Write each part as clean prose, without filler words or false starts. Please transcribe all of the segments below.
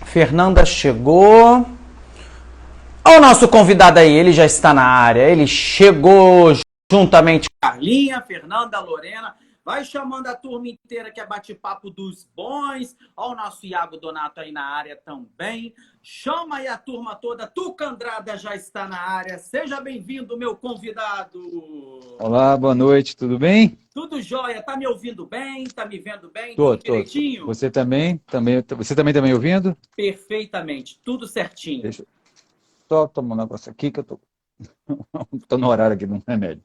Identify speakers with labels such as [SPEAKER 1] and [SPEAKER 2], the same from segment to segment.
[SPEAKER 1] Fernanda chegou. Olha o nosso convidado aí, ele já está na área. Ele chegou juntamente com Carlinha, Fernanda, Lorena. Vai chamando a turma inteira que é bate-papo dos bons. Olha o nosso Iago Donato aí na área também. Chama aí a turma toda. Tuca Andrada já está na área. Seja bem-vindo, meu convidado.
[SPEAKER 2] Olá, boa noite, tudo bem?
[SPEAKER 1] Tudo jóia? Tá me ouvindo bem? Tá me vendo bem?
[SPEAKER 2] Tô,
[SPEAKER 1] Tudo
[SPEAKER 2] tô.
[SPEAKER 1] direitinho?
[SPEAKER 2] Você também tá me ouvindo?
[SPEAKER 1] Perfeitamente. Tudo certinho.
[SPEAKER 2] Deixa eu só tomar um negócio aqui que eu tô, tô no horário aqui do remédio.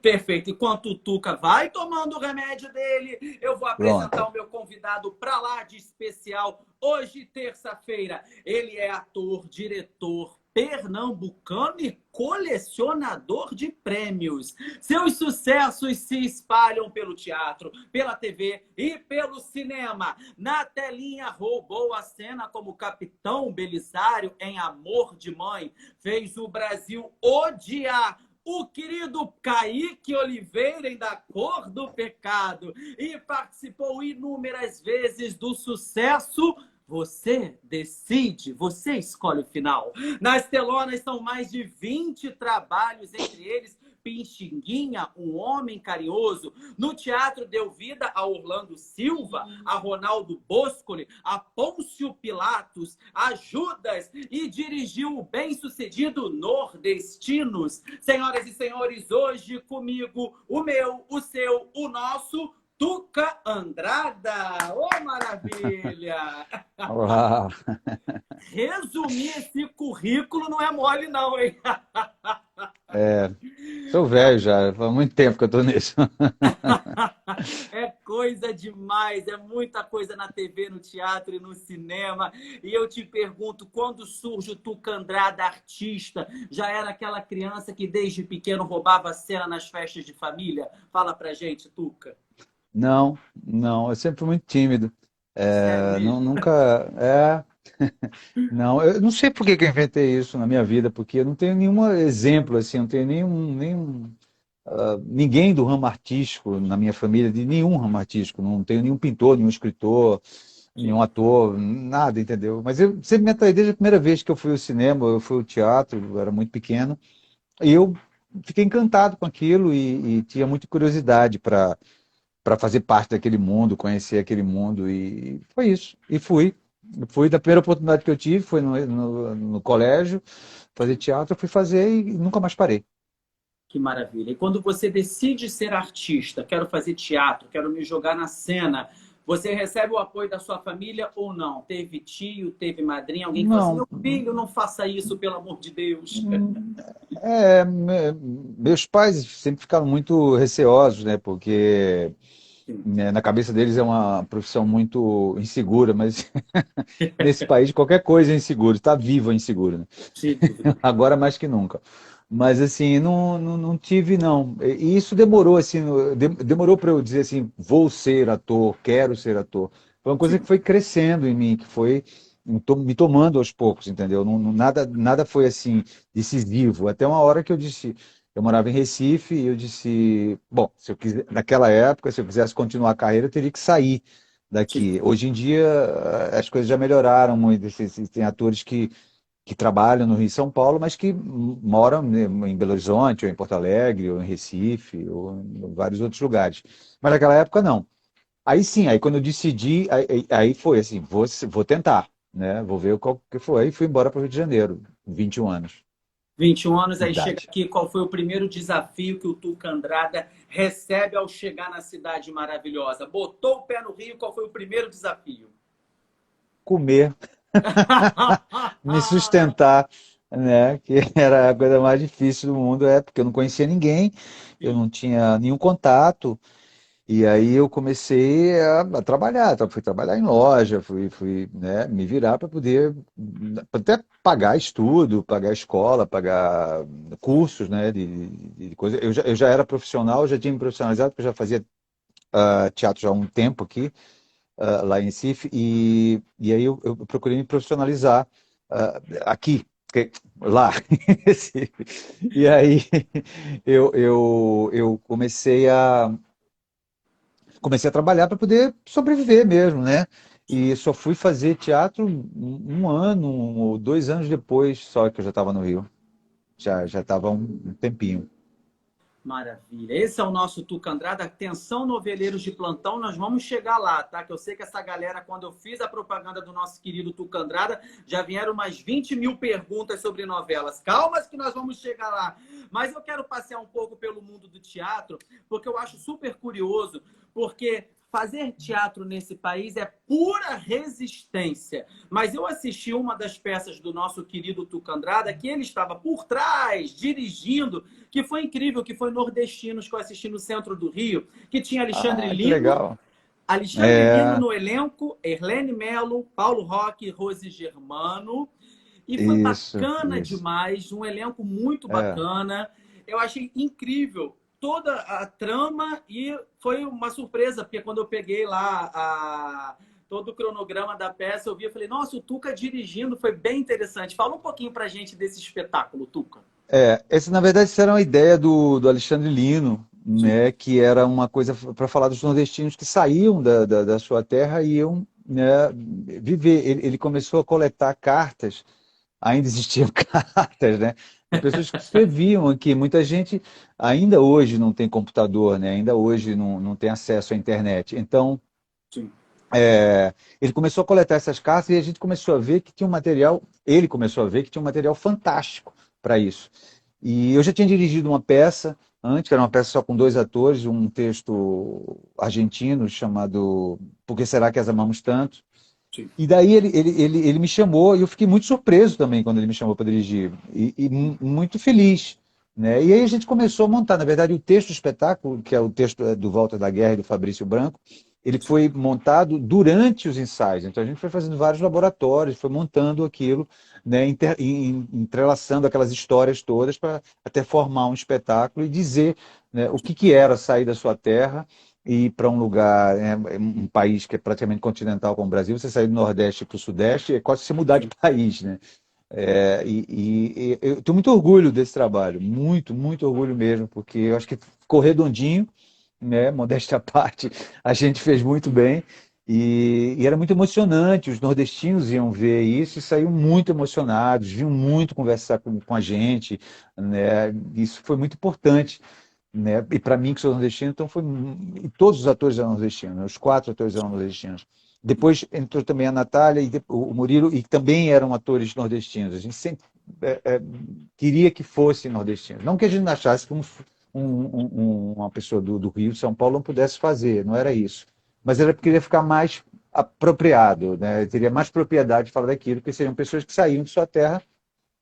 [SPEAKER 1] Perfeito. Enquanto o Tuca vai tomando o remédio dele, eu vou apresentar
[SPEAKER 2] Pronto.
[SPEAKER 1] o meu convidado para lá de especial. Hoje, terça-feira, ele é ator, diretor pernambucano e colecionador de prêmios. Seus sucessos se espalham pelo teatro, pela TV e pelo cinema. Na telinha, roubou a cena como Capitão Belisário em Amor de Mãe. Fez o Brasil odiar o querido Kaique Oliveira em Da Cor do Pecado e participou inúmeras vezes do sucesso Você Decide, Você Escolhe o Final. Nas telonas são mais de 20 trabalhos, entre eles Pixinguinha, Um Homem Carinhoso. No teatro deu vida a Orlando Silva, a Ronaldo Boscoli, a Pôncio Pilatos, a Judas e dirigiu o bem-sucedido Nordestinos. Senhoras e senhores, hoje comigo, o meu, o seu, o nosso Tuca Andrada. Ô, maravilha!
[SPEAKER 2] Olá.
[SPEAKER 1] Resumir esse currículo não é mole não, hein?
[SPEAKER 2] Sou velho já, faz muito tempo que eu tô nisso.
[SPEAKER 1] É coisa demais, é muita coisa na TV, no teatro e no cinema. E eu te pergunto, quando surge o Tuca Andrada artista, já era aquela criança que desde pequeno roubava a cena nas festas de família? Fala pra gente, Tuca.
[SPEAKER 2] Não, não, eu sempre fui muito tímido.
[SPEAKER 1] Sério
[SPEAKER 2] Não,
[SPEAKER 1] mesmo?
[SPEAKER 2] nunca, não, eu não sei por que que eu inventei isso na minha vida, porque eu não tenho nenhum exemplo assim, não tenho ninguém do ramo artístico na minha família, de nenhum ramo artístico, não tenho nenhum pintor, nenhum escritor, nenhum
[SPEAKER 1] Sim.
[SPEAKER 2] ator, nada, entendeu? Mas eu sempre me atraí desde a primeira vez que eu fui ao cinema, eu fui ao teatro, eu era muito pequeno, e eu fiquei encantado com aquilo e tinha muita curiosidade para fazer parte daquele mundo, conhecer aquele mundo, e foi isso. E fui. Fui da primeira oportunidade que eu tive, foi no colégio, fazer teatro, eu fui fazer e nunca mais parei.
[SPEAKER 1] Que maravilha. E quando você decide ser artista, quero fazer teatro, quero me jogar na cena, você recebe o apoio da sua família ou não? Teve tio, teve madrinha, alguém que falou assim,
[SPEAKER 2] Não,
[SPEAKER 1] meu filho, não faça isso, pelo amor de Deus.
[SPEAKER 2] meus pais sempre ficaram muito receosos, né? Porque
[SPEAKER 1] Sim,
[SPEAKER 2] né, na cabeça deles é uma profissão muito insegura, mas nesse país qualquer coisa é inseguro, está vivo é inseguro, né?
[SPEAKER 1] sem dúvida.
[SPEAKER 2] Agora mais que nunca. Mas assim, não tive não. E isso demorou assim, demorou para eu dizer assim, vou ser ator, quero ser ator. Foi uma coisa que
[SPEAKER 1] Sim.
[SPEAKER 2] foi crescendo em mim, que foi me tomando aos poucos, entendeu? Nada foi assim decisivo. Até uma hora que eu disse, eu morava em Recife e eu disse, bom, se eu quiser, naquela época, se eu quisesse continuar a carreira, eu teria que sair
[SPEAKER 1] Sim.
[SPEAKER 2] daqui. Hoje em dia as coisas já melhoraram muito. Tem atores que trabalham no Rio e São Paulo, mas que moram né, em Belo Horizonte, ou em Porto Alegre, ou em Recife, ou em vários outros lugares. Mas naquela época não. Aí sim, aí quando eu decidi, aí foi assim, vou tentar, né? Vou ver qual que foi. Aí fui embora para o Rio de Janeiro, 21 anos
[SPEAKER 1] 21 anos,
[SPEAKER 2] de
[SPEAKER 1] aí chega
[SPEAKER 2] idade.
[SPEAKER 1] aqui, qual foi o primeiro desafio que o Tuca Andrada recebe ao chegar na cidade maravilhosa? Botou o pé no Rio, qual foi o primeiro desafio?
[SPEAKER 2] Comer, me sustentar, né? Que era a coisa mais difícil do mundo, porque eu não conhecia ninguém, eu
[SPEAKER 1] Sim.
[SPEAKER 2] não tinha nenhum contato. E aí eu comecei a trabalhar, fui trabalhar em loja, né, me virar para poder até pagar estudo, pagar escola, pagar cursos, né, de coisa. Eu já era profissional, já tinha me profissionalizado, porque eu já fazia teatro já há um tempo aqui, lá em Recife, e aí eu procurei me profissionalizar aqui, lá em Recife. E aí eu comecei a trabalhar para poder sobreviver mesmo, né? e só fui fazer teatro um ano ou 2 anos depois, só que eu já estava no Rio. Já estava um tempinho.
[SPEAKER 1] Maravilha. Esse é o nosso Tuca Andrade. Atenção, noveleiros de plantão, nós vamos chegar lá, tá? Que eu sei que essa galera, quando eu fiz a propaganda do nosso querido Tuca Andrade, já vieram umas 20 mil perguntas sobre novelas. Calma que nós vamos chegar lá. Mas eu quero passear um pouco pelo mundo do teatro, porque eu acho super curioso, porque fazer teatro nesse país é pura resistência. Mas eu assisti uma das peças do nosso querido Tuca Andrade, que ele estava por trás, dirigindo, que foi incrível, que foi Nordestinos, que eu assisti no centro do Rio, que tinha
[SPEAKER 2] Ah, que legal.
[SPEAKER 1] Alexandre Lino
[SPEAKER 2] É,
[SPEAKER 1] no elenco, Erlene Melo, Paulo Roque e Rose Germano. E foi
[SPEAKER 2] isso,
[SPEAKER 1] bacana
[SPEAKER 2] isso.
[SPEAKER 1] demais, um elenco muito
[SPEAKER 2] É.
[SPEAKER 1] bacana. Eu achei incrível toda a trama e foi uma surpresa, porque quando eu peguei lá todo o cronograma da peça, eu vi e falei, nossa, o Tuca dirigindo, foi bem interessante. Fala um pouquinho pra gente desse espetáculo, Tuca.
[SPEAKER 2] Essa, na verdade, essa era uma ideia do Alexandre Lino,
[SPEAKER 1] Sim,
[SPEAKER 2] né, que era uma coisa para falar dos nordestinos que saíam da sua terra e iam, né, viver. Ele começou a coletar cartas, ainda existiam cartas, né, de pessoas que escreviam aqui. Muita gente ainda hoje não tem computador, né, ainda hoje não tem acesso à internet. Então,
[SPEAKER 1] sim,
[SPEAKER 2] ele começou a coletar essas cartas e a gente começou a ver que tinha um material, ele começou a ver que tinha um material fantástico para isso. E eu já tinha dirigido uma peça antes, que era uma peça só com 2 atores, um texto argentino chamado Por que será que as amamos tanto?
[SPEAKER 1] sim.
[SPEAKER 2] E daí ele me chamou e eu fiquei muito surpreso também quando ele me chamou para dirigir muito feliz. Né? E aí a gente começou a montar, na verdade, o texto do espetáculo, que é o texto do Volta da Guerra e do Fabrício Branco, ele foi montado durante os ensaios. Então a gente foi fazendo vários laboratórios, foi montando aquilo, né, entrelaçando aquelas histórias todas para até formar um espetáculo e dizer, né, o que era sair da sua terra e ir para um lugar, um país que é praticamente continental como o Brasil, você sair do Nordeste para o Sudeste, é quase se mudar de país, né? E eu tenho muito orgulho desse trabalho, muito, muito orgulho mesmo, porque eu acho que ficou redondinho, né? Modéstia à parte, a gente fez muito bem e era muito emocionante. Os nordestinos iam ver isso e saíam muito emocionados, vinham muito conversar com a gente, né? Isso foi muito importante, né? E para mim, que sou nordestino, então foi. E todos os atores eram nordestinos, né? Os 4 atores eram nordestinos. Depois entrou também a Natália e o Murilo, e também eram atores nordestinos. A gente sempre queria que fosse nordestino. Não que a gente achasse que uma pessoa do Rio, de São Paulo, não pudesse fazer, não era isso. Mas era porque queria ficar mais apropriado, né? Teria mais propriedade de falar daquilo, porque seriam pessoas que saíam de sua terra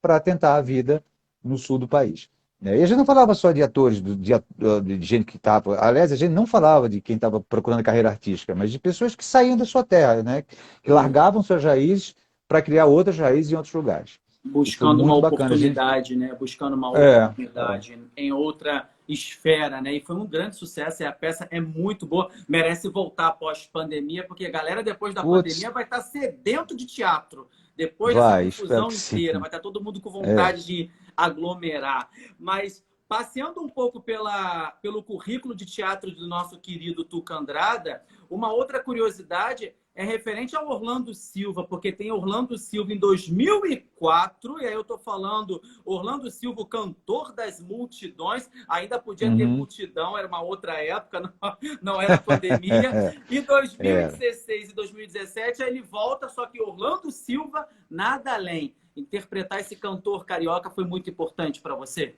[SPEAKER 2] para tentar a vida no sul do país. Né? E a gente não falava só de atores, de gente que estava. Aliás, a gente não falava de quem estava procurando carreira artística, mas de pessoas que saíam da sua terra, né? Que largavam suas raízes para criar outras raízes em outros lugares. E foi
[SPEAKER 1] Buscando uma
[SPEAKER 2] muito bacana.
[SPEAKER 1] oportunidade, né? Buscando uma
[SPEAKER 2] É,
[SPEAKER 1] oportunidade em outra esfera, né? E foi um grande sucesso. E a peça é muito boa. Merece voltar após pandemia, porque a galera depois da
[SPEAKER 2] putz,
[SPEAKER 1] pandemia vai estar sedento de teatro. Depois dessa
[SPEAKER 2] vai, espero
[SPEAKER 1] confusão
[SPEAKER 2] que sim.
[SPEAKER 1] inteira, vai estar todo mundo com
[SPEAKER 2] É,
[SPEAKER 1] vontade de aglomerar. Mas passeando um pouco pelo currículo de teatro do nosso querido Tuca Andrada, uma outra curiosidade é referente ao Orlando Silva, porque tem Orlando Silva em 2004, e aí eu estou falando Orlando Silva, o cantor das multidões, ainda podia ter
[SPEAKER 2] uhum,
[SPEAKER 1] multidão, era uma outra época, não era pandemia. Em
[SPEAKER 2] era.
[SPEAKER 1] 2016 e 2017, aí ele volta, só que Orlando Silva, nada além. Interpretar esse cantor carioca foi muito importante para você?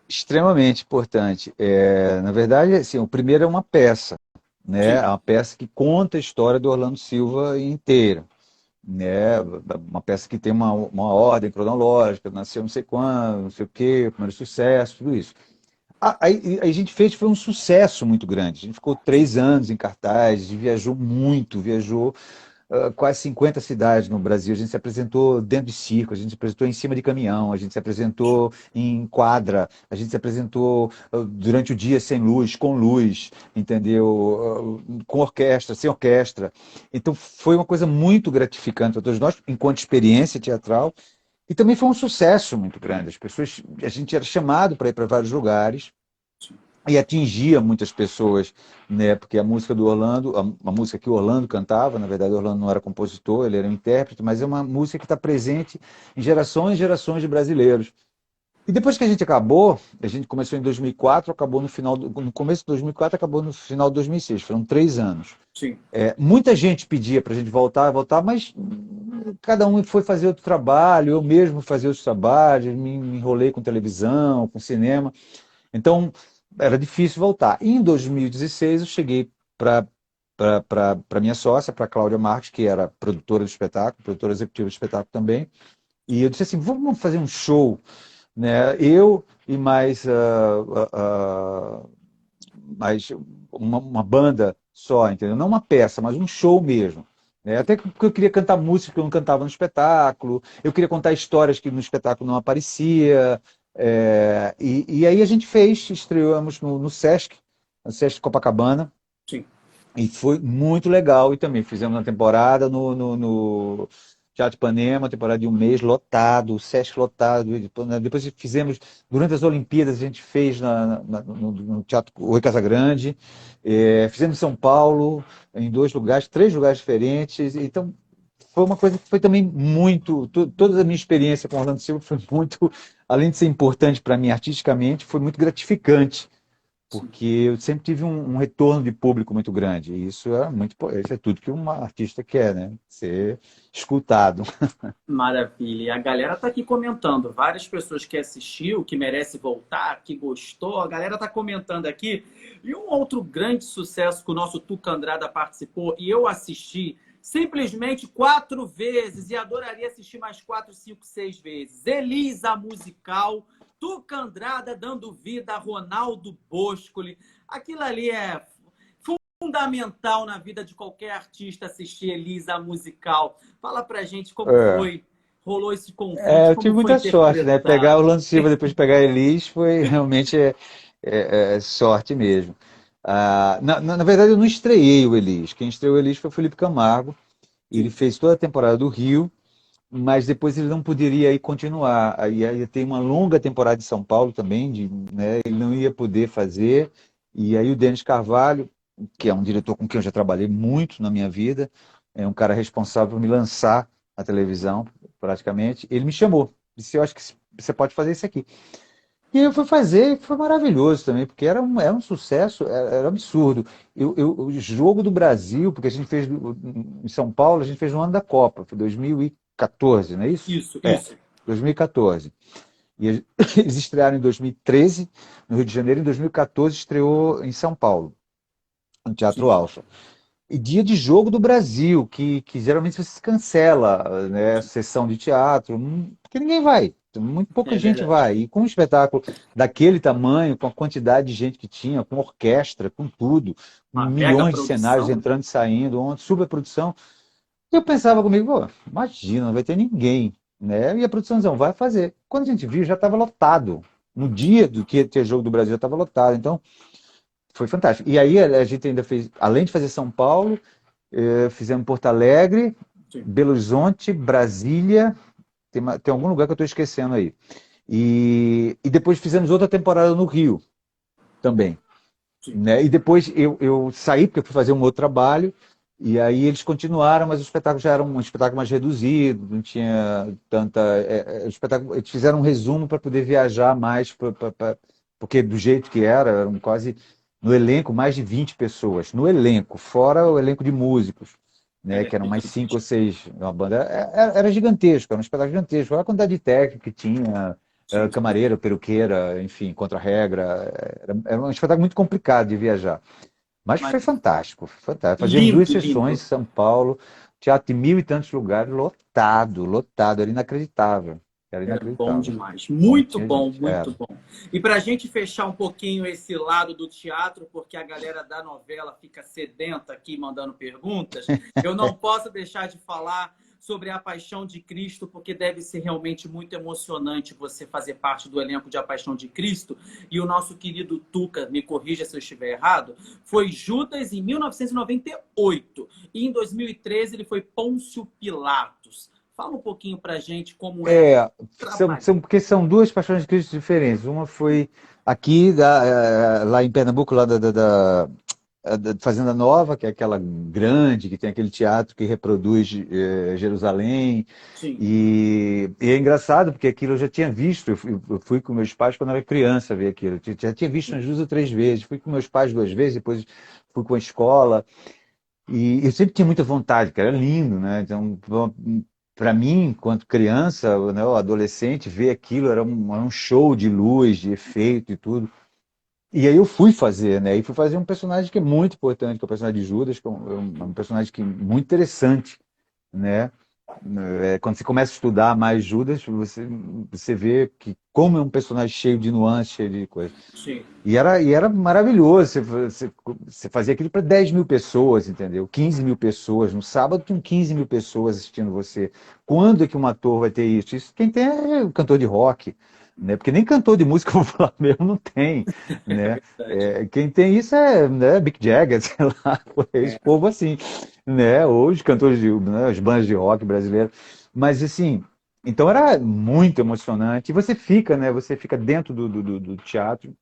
[SPEAKER 2] Extremamente importante. Na verdade, assim, o primeiro é uma peça, né? É
[SPEAKER 1] Sim.
[SPEAKER 2] uma peça que conta a história do Orlando Silva inteira, né? Uma peça que tem uma ordem cronológica, nasceu não sei quando, não sei o quê, primeiro sucesso, tudo isso. Aí a gente fez, foi um sucesso muito grande. A gente ficou 3 anos em cartaz, viajou muito, viajou quase 50 cidades no Brasil. A gente se apresentou dentro de circo, a gente se apresentou em cima de caminhão, a gente se apresentou em quadra, a gente se apresentou durante o dia sem luz, com luz, entendeu? Com orquestra, sem orquestra. Então foi uma coisa muito gratificante para todos nós, enquanto experiência teatral, e também foi um sucesso muito grande. A gente era chamado para ir para vários lugares. e atingia muitas pessoas, né? Porque a música do Orlando, a música que o Orlando cantava, na verdade o Orlando não era compositor, ele era um intérprete, mas é uma música que está presente em gerações e gerações de brasileiros. E depois que a gente começou em 2004, acabou no começo de 2004, acabou no final de 2006, foram 3 anos.
[SPEAKER 1] Sim.
[SPEAKER 2] Muita gente pedia para a gente voltar, mas cada um foi fazer outro trabalho, eu mesmo fazia outros trabalhos, me enrolei com televisão, com cinema. Então, era difícil voltar. E em 2016, eu cheguei para minha sócia, para Cláudia Marques, que era produtora do espetáculo, produtora executiva do espetáculo também, e eu disse assim, vamos fazer um show, né? Eu e mais uma banda só, entendeu? Não uma peça, mas um show mesmo. Né? Até porque eu queria cantar música que eu não cantava no espetáculo, eu queria contar histórias que no espetáculo não aparecia. E aí a gente estreamos no Sesc, no Sesc Copacabana,
[SPEAKER 1] Sim.
[SPEAKER 2] e foi muito legal. E também fizemos uma temporada no Teatro Ipanema, uma temporada de um mês, lotado, o Sesc lotado. E depois fizemos, durante as Olimpíadas, a gente fez no Teatro Rui Casagrande. Fizemos em São Paulo, em 2 lugares, 3 lugares diferentes. Então, foi uma coisa que foi também muito. Toda a minha experiência com Orlando Silva foi muito, além de ser importante para mim artisticamente, foi muito gratificante
[SPEAKER 1] Sim.
[SPEAKER 2] porque eu sempre tive um retorno de público muito grande. E isso é tudo que um artista quer, né? Ser escutado.
[SPEAKER 1] Maravilha. E a galera tá aqui comentando. Várias pessoas que assistiu, que merece voltar, que gostou. A galera tá comentando aqui. E um outro grande sucesso que o nosso Tuca Andrada participou e eu assisti simplesmente 4 vezes e adoraria assistir mais 4, 5, 6 vezes. Elisa Musical, Tuca Andrada dando vida a Ronaldo Boscoli. Aquilo ali é fundamental na vida de qualquer artista assistir Elisa Musical. Fala pra gente como
[SPEAKER 2] É.
[SPEAKER 1] foi, rolou esse convite,
[SPEAKER 2] Eu tive
[SPEAKER 1] como foi
[SPEAKER 2] muita sorte, né? Pegar o
[SPEAKER 1] interpretado.
[SPEAKER 2] Orlando Silva depois de pegar a Elis foi realmente sorte mesmo. Na verdade, eu não estreiei o Elis. Quem estreou o Elis foi o Felipe Camargo. Ele
[SPEAKER 1] Sim,
[SPEAKER 2] fez toda a temporada do Rio, mas depois ele não poderia aí continuar. Aí ia ter uma longa temporada de São Paulo também, né? Ele não ia poder fazer. E aí o Denis Carvalho, que é um diretor com quem eu já trabalhei muito na minha vida, é um cara responsável por me lançar na televisão, praticamente. Ele me chamou, disse: eu acho que você pode fazer isso aqui. E eu fui fazer, e foi maravilhoso também, porque era um sucesso, era absurdo. O jogo do Brasil, porque a gente fez em São Paulo, a gente fez no ano da Copa, foi 2014, não é isso?
[SPEAKER 1] isso.
[SPEAKER 2] 2014. Eles estrearam em 2013 no Rio de Janeiro, em 2014 estreou em São Paulo, no Teatro
[SPEAKER 1] Sim,
[SPEAKER 2] Alfa. E dia de jogo do Brasil, que geralmente você cancela, né, sessão de teatro, porque ninguém vai. Muito pouca
[SPEAKER 1] é
[SPEAKER 2] gente
[SPEAKER 1] verdade.
[SPEAKER 2] vai. E com um espetáculo daquele tamanho, com a quantidade de gente que tinha, com orquestra, com tudo, com
[SPEAKER 1] Uma mega
[SPEAKER 2] milhões de cenários
[SPEAKER 1] produção.
[SPEAKER 2] entrando e saindo, uma superprodução, eu pensava comigo, pô, imagina, não vai ter ninguém, né? E a produçãozão vai fazer. Quando a gente viu, já estava lotado. No dia do que ia ter jogo do Brasil, já estava lotado. Então, foi fantástico. E aí a gente ainda fez, além de fazer São Paulo, fizemos Porto Alegre,
[SPEAKER 1] Sim,
[SPEAKER 2] Belo Horizonte, Brasília, tem algum lugar que eu estou esquecendo aí. E depois fizemos outra temporada no Rio também.
[SPEAKER 1] sim.
[SPEAKER 2] Né? E depois eu saí porque eu fui fazer um outro trabalho, e aí eles continuaram, mas o espetáculo já era um espetáculo mais reduzido, não tinha tanta. O espetáculo, eles fizeram um resumo para poder viajar mais, porque do jeito que eram quase. No elenco, mais de 20 pessoas. No elenco, fora o elenco de músicos, né,
[SPEAKER 1] É,
[SPEAKER 2] que eram mais 5 ou 6. Uma banda era gigantesco, era um espetáculo gigantesco. Olha a quantidade de técnico que tinha,
[SPEAKER 1] sim.
[SPEAKER 2] camareira, peruqueira, enfim, contra-regra. Era um espetáculo muito complicado de viajar. Mas
[SPEAKER 1] Mas
[SPEAKER 2] foi fantástico, foi fantástico. Fazíamos
[SPEAKER 1] lindo,
[SPEAKER 2] 2 sessões em
[SPEAKER 1] lindo.
[SPEAKER 2] São Paulo, teatro de mil e tantos lugares, lotado, lotado, era inacreditável. Era
[SPEAKER 1] Era bom
[SPEAKER 2] inacreditável.
[SPEAKER 1] demais.
[SPEAKER 2] Como
[SPEAKER 1] Muito
[SPEAKER 2] tinha
[SPEAKER 1] bom,
[SPEAKER 2] gente,
[SPEAKER 1] muito bom. E para a gente fechar um pouquinho esse lado do teatro, porque a galera da novela fica sedenta aqui mandando perguntas, eu não posso deixar de falar sobre A Paixão de Cristo, porque deve ser realmente muito emocionante você fazer parte do elenco de A Paixão de Cristo. E o nosso querido Tuca, me corrija se eu estiver errado, foi Judas em 1998. E em 2013 ele foi Pôncio Pilatos. Fala um pouquinho pra gente como é
[SPEAKER 2] É,
[SPEAKER 1] trabalhar.
[SPEAKER 2] porque são duas paixões de Cristo diferentes. Uma foi aqui, lá em Pernambuco, lá da Fazenda Nova, que é aquela grande, que tem aquele teatro que reproduz Jerusalém.
[SPEAKER 1] Sim,
[SPEAKER 2] E é engraçado, porque aquilo eu já tinha visto. Eu fui com meus pais quando eu era criança ver aquilo. Eu já tinha visto umas duas ou três vezes. Fui com meus pais duas vezes, depois fui com a escola. E eu sempre tinha muita vontade, que era lindo, né? Então, para mim, enquanto criança, né, ou adolescente, ver aquilo era um show de luz, de efeito e tudo. E aí eu fui fazer, né? E fui fazer um personagem que é muito importante, que é o personagem de Judas, que é um personagem que é muito interessante, né? Quando você começa a estudar mais Judas, você vê que como é um personagem cheio de nuances, cheio de coisa.
[SPEAKER 1] sim.
[SPEAKER 2] E era maravilhoso. Você fazia aquilo para 10 mil pessoas, entendeu? 15 mil pessoas. No sábado tinham 15 mil pessoas assistindo você. Quando é que um ator vai ter isso? Isso quem tem é o cantor de rock, né? Porque nem cantor de música popular mesmo não tem,
[SPEAKER 1] É
[SPEAKER 2] né?
[SPEAKER 1] verdade.
[SPEAKER 2] Quem tem isso é, né, Mick Jagger, sei lá, esse
[SPEAKER 1] É.
[SPEAKER 2] povo assim, né? Ou os cantores de, né, as bandas de rock brasileiras. Mas assim, então era muito emocionante. E você fica, né? Você fica dentro do teatro.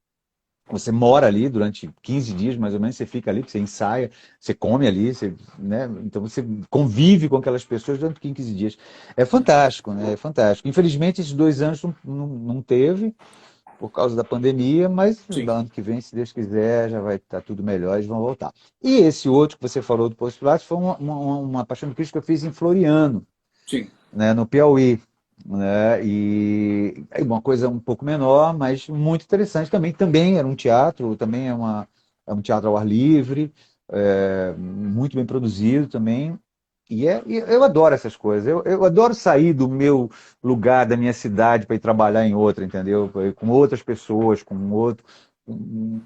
[SPEAKER 2] Você mora ali durante 15 dias, mais ou menos, você fica ali, você ensaia, você come ali, né? Então você convive com aquelas pessoas durante 15 dias. É fantástico, né? É fantástico. Infelizmente, esses 2 anos não teve, por causa da pandemia, mas no
[SPEAKER 1] Sim,
[SPEAKER 2] ano que vem, se Deus quiser, já vai estar tudo melhor, eles vão voltar. E esse outro que você falou do Poço Pilatos foi uma Paixão de Cristo que eu fiz em Floriano,
[SPEAKER 1] sim,
[SPEAKER 2] né, no Piauí, né, e é uma coisa um pouco menor, mas muito interessante também. Também era um teatro, também é um teatro ao ar livre, muito bem produzido também. E eu adoro essas coisas. Eu adoro sair do meu lugar, da minha cidade, para ir trabalhar em outra, entendeu? Com outras pessoas, com outro um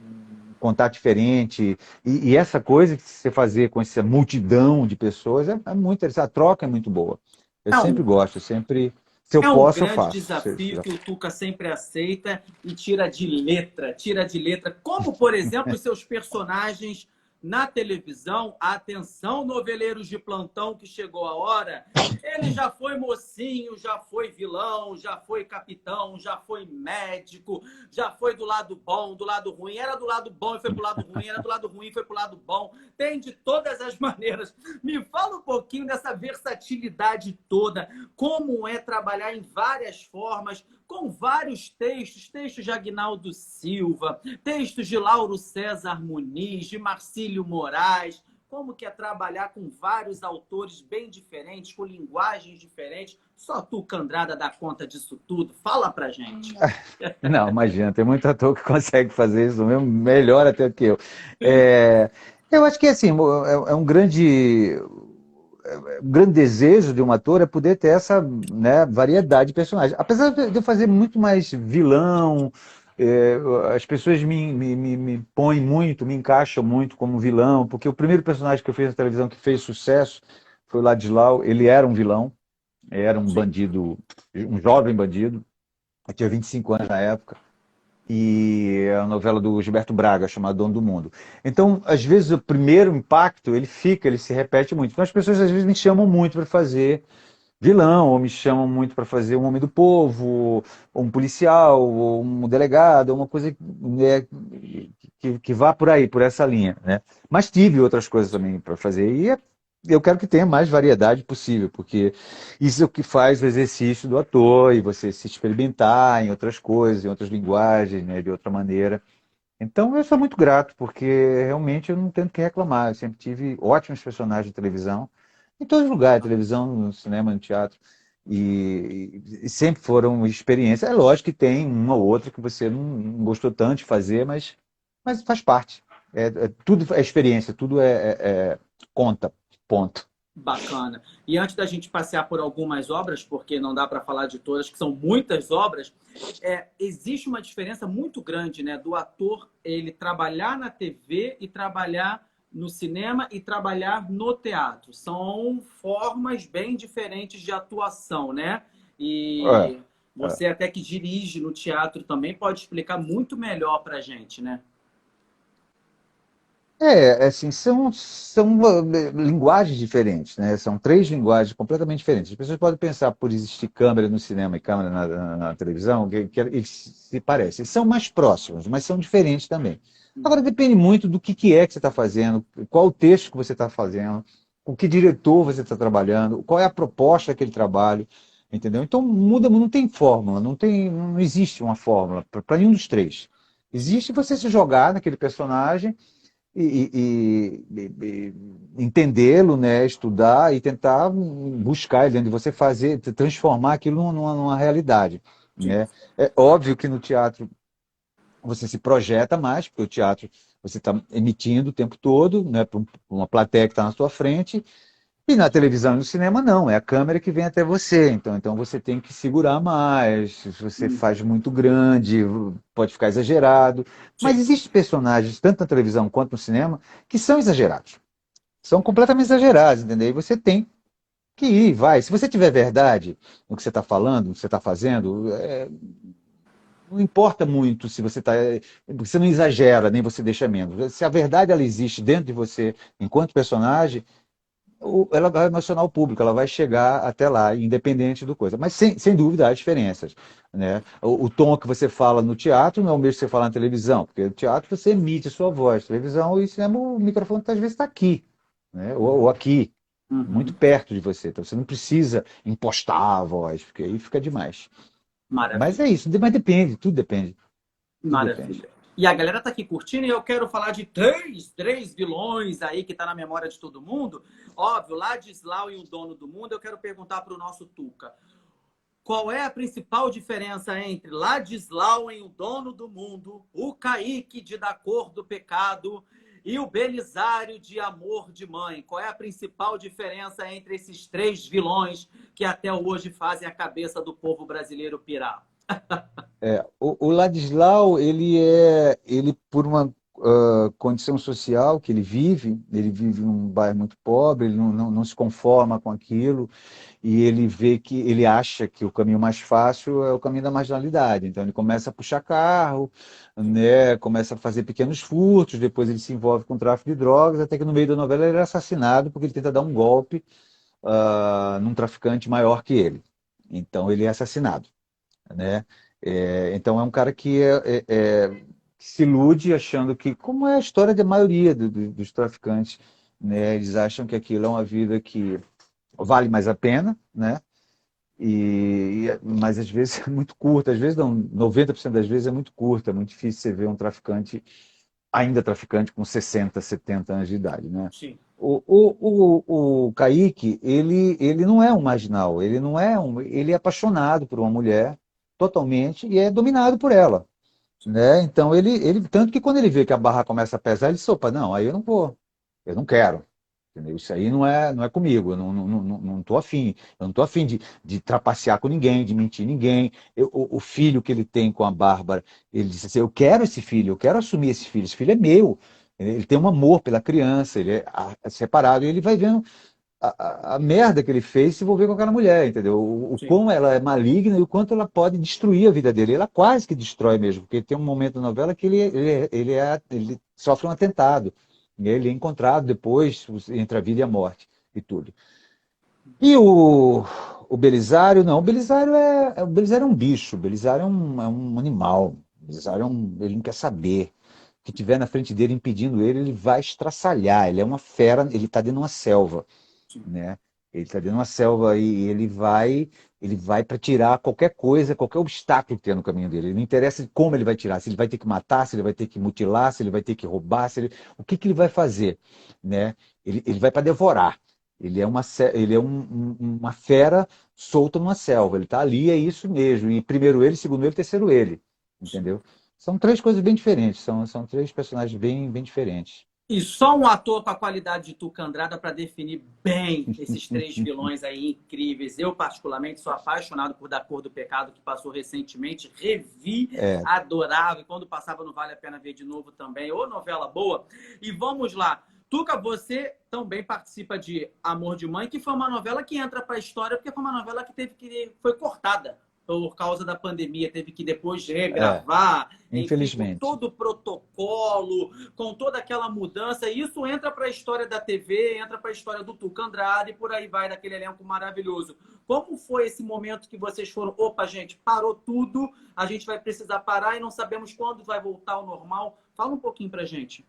[SPEAKER 2] contato diferente. E essa coisa que você fazer com essa multidão de pessoas é muito interessante. A troca é muito boa. Eu
[SPEAKER 1] é um,
[SPEAKER 2] sempre gosto, eu sempre, se eu
[SPEAKER 1] é um
[SPEAKER 2] posso, eu
[SPEAKER 1] grande
[SPEAKER 2] faço.
[SPEAKER 1] desafio que o Tuca sempre aceita e tira de letra, tira de letra. Como, por exemplo, os seus personagens na televisão. Atenção, noveleiros de plantão, que chegou a hora. Ele já foi mocinho, já foi vilão, já foi capitão, já foi médico, já foi do lado bom, do lado ruim. Era do lado bom e foi pro lado ruim, era do lado ruim e foi pro lado bom. Tem de todas as maneiras. Me fala um pouquinho dessa versatilidade toda. Como é trabalhar em várias formas, com vários textos, textos de Agnaldo Silva, textos de Lauro César Muniz, de Marcílio Moraes. Como que é trabalhar com vários autores bem diferentes, com linguagens diferentes? Só tu, Candrada, dá conta disso tudo. Fala pra gente.
[SPEAKER 2] Não, imagina, tem muito ator que consegue fazer isso mesmo, melhor até que eu. É, eu acho que assim, um grande desejo de um ator é poder ter essa, né, variedade de personagens. Apesar de eu fazer muito mais vilão, é, as pessoas me põem muito, me encaixam muito como vilão, porque o primeiro personagem que eu fiz na televisão que fez sucesso foi o Ladislau. Ele era um vilão, era um
[SPEAKER 1] Sim.
[SPEAKER 2] bandido, um jovem bandido, eu tinha 25 anos na época, e é a novela do Gilberto Braga, chamada Dono do Mundo. Então, às vezes, o primeiro impacto, ele se repete muito. Então, as pessoas, às vezes, me chamam muito para fazer vilão, ou me chamam muito para fazer um homem do povo, ou um policial, ou um delegado, uma coisa, né, que vá por aí, por essa linha, né? Mas tive outras coisas também para fazer, eu quero que tenha mais variedade possível, porque isso é o que faz o exercício do ator, e você se experimentar em outras coisas, em outras linguagens, né, de outra maneira. Então, eu sou muito grato, porque realmente eu não tenho o que reclamar. Eu sempre tive ótimos personagens de televisão, em todos os lugares, televisão, no cinema, no teatro. E sempre foram experiências. É lógico que tem uma ou outra que você não gostou tanto de fazer, mas faz parte. Tudo é experiência, tudo conta, ponto.
[SPEAKER 1] Bacana. E antes da gente passear por algumas obras, porque não dá para falar de todas, que são muitas obras, existe uma diferença muito grande, né, do ator ele trabalhar na TV e trabalhar no cinema e trabalhar no teatro. São formas bem diferentes de atuação, né?
[SPEAKER 2] É,
[SPEAKER 1] E
[SPEAKER 2] é.
[SPEAKER 1] você até que dirige no teatro também pode explicar muito melhor para a gente, né?
[SPEAKER 2] Assim, linguagens diferentes, né? São três linguagens completamente diferentes. As pessoas podem pensar por existir câmera no cinema e câmera na televisão, que eles se parecem. São mais próximos, mas são diferentes também. Agora, depende muito do que é que você está fazendo, qual o texto que você está fazendo, com que diretor você está trabalhando, qual é a proposta daquele trabalho, entendeu? Então, muda, não tem fórmula, não existe uma fórmula para nenhum dos três. Existe você se jogar naquele personagem entendê-lo, né, estudar e tentar buscar ele dentro de você, fazer, transformar aquilo numa realidade,
[SPEAKER 1] Sim.
[SPEAKER 2] né? É óbvio que no teatro você se projeta mais, porque o teatro você está emitindo o tempo todo, né, para uma plateia que está na sua frente, e na televisão e no cinema, não, é a câmera que vem até você. Então você tem que segurar mais. Se você
[SPEAKER 1] Hum.
[SPEAKER 2] faz muito grande, pode ficar exagerado. Mas
[SPEAKER 1] Sim.
[SPEAKER 2] existem personagens, tanto na televisão quanto no cinema, que são exagerados. São completamente exagerados, entendeu? E você tem que ir, vai. Se você tiver verdade no que você está falando, no que você está fazendo, não importa muito se você está. Você não exagera, nem você deixa menos. Se a verdade ela existe dentro de você, enquanto personagem, ela vai emocionar o público, ela vai chegar até lá, independente do coisa. Mas sem dúvida há diferenças, né? O tom que você fala no teatro não é o mesmo que você fala na televisão, porque no teatro você emite a sua voz, televisão e cinema o microfone às vezes está aqui, né? Ou aqui, muito
[SPEAKER 1] Uhum.
[SPEAKER 2] perto de você. Então você não precisa impostar a voz, porque aí fica demais. Mas
[SPEAKER 1] Maravilha.
[SPEAKER 2] é isso, mas depende, tudo depende, tudo depende.
[SPEAKER 1] Maravilha. E a galera tá aqui curtindo e eu quero falar de três vilões aí que tá na memória de todo mundo. Óbvio, Ladislau e o Dono do Mundo. Eu quero perguntar para o nosso Tuca. Qual é a principal diferença entre Ladislau em O Dono do Mundo, o Caíque de Da Cor do Pecado e o Belisário de Amor de Mãe? Qual é a principal diferença entre esses três vilões que até hoje fazem a cabeça do povo brasileiro pirar?
[SPEAKER 2] O Ladislau, ele por uma condição social que ele vive num bairro muito pobre, ele não se conforma com aquilo, e ele vê que, ele acha que o caminho mais fácil é o caminho da marginalidade. Então ele começa a puxar carro, né, começa a fazer pequenos furtos, depois ele se envolve com tráfico de drogas, até que no meio da novela ele é assassinado porque ele tenta dar um golpe num traficante maior que ele. Então ele é assassinado, né? Então é um cara que se ilude achando que, como é a história da maioria dos traficantes, né? Eles acham que aquilo é uma vida que vale mais a pena, né? Mas às vezes é muito curta, às vezes não, 90% das vezes é muito curta, é muito difícil você ver um traficante, ainda traficante com 60, 70 anos de idade, né?
[SPEAKER 1] Sim.
[SPEAKER 2] O Kaique, ele não é um marginal, ele é apaixonado por uma mulher totalmente e é dominado por ela, né? Então tanto que quando ele vê que a barra começa a pesar, ele sopa, não, aí eu não vou, eu não quero, entendeu? Isso aí não é comigo, eu não tô afim, eu não tô afim de trapacear com ninguém, de mentir ninguém. O filho que ele tem com a Bárbara, ele disse assim, eu quero esse filho, eu quero assumir esse filho é meu. Ele tem um amor pela criança, ele é separado, e ele vai vendo a merda que ele fez se envolver com aquela mulher, entendeu? O
[SPEAKER 1] Sim.
[SPEAKER 2] quão ela é maligna e o quanto ela pode destruir a vida dele. Ela quase que destrói mesmo, porque tem um momento da novela que ele sofre um atentado. E ele é encontrado depois entre a vida e a morte e tudo. E o Belisário, não. O Belisário é um bicho, o Belisário é um animal. O Belisário ele não quer saber. O que tiver na frente dele impedindo ele vai estraçalhar. Ele é uma fera, ele está dentro de uma selva,
[SPEAKER 1] Sim.
[SPEAKER 2] né? Ele está dentro de uma selva e ele vai para tirar qualquer coisa, qualquer obstáculo que tenha no caminho dele. Ele não interessa como ele vai tirar, se ele vai ter que matar, se ele vai ter que mutilar, se ele vai ter que roubar, o que ele vai fazer, né? Ele vai para devorar. Ele é uma fera solta numa selva. Ele está ali, é isso mesmo. E primeiro ele, segundo ele, terceiro ele, entendeu? São três coisas bem diferentes. São três personagens bem, bem diferentes.
[SPEAKER 1] E só um ator com a qualidade de Tuca Andrada para definir bem esses três vilões aí incríveis. Eu, particularmente, sou apaixonado por Da Cor do Pecado, que passou recentemente. Revi,
[SPEAKER 2] É,
[SPEAKER 1] adorava. E quando passava, não vale a pena ver de novo também. Ô, novela boa. E vamos lá. Tuca, você também participa de Amor de Mãe, que foi uma novela que entra para a história, porque foi uma novela que foi cortada por causa da pandemia, teve que depois
[SPEAKER 2] É,
[SPEAKER 1] regravar, enfim, com
[SPEAKER 2] infelizmente.
[SPEAKER 1] todo o protocolo, com toda aquela mudança. E isso entra para a história da TV, entra para a história do Tuca Andrade e por aí vai, daquele elenco maravilhoso. Como foi esse momento que vocês foram, opa, gente, parou tudo, a gente vai precisar parar e não sabemos quando vai voltar ao normal? Fala um pouquinho pra gente.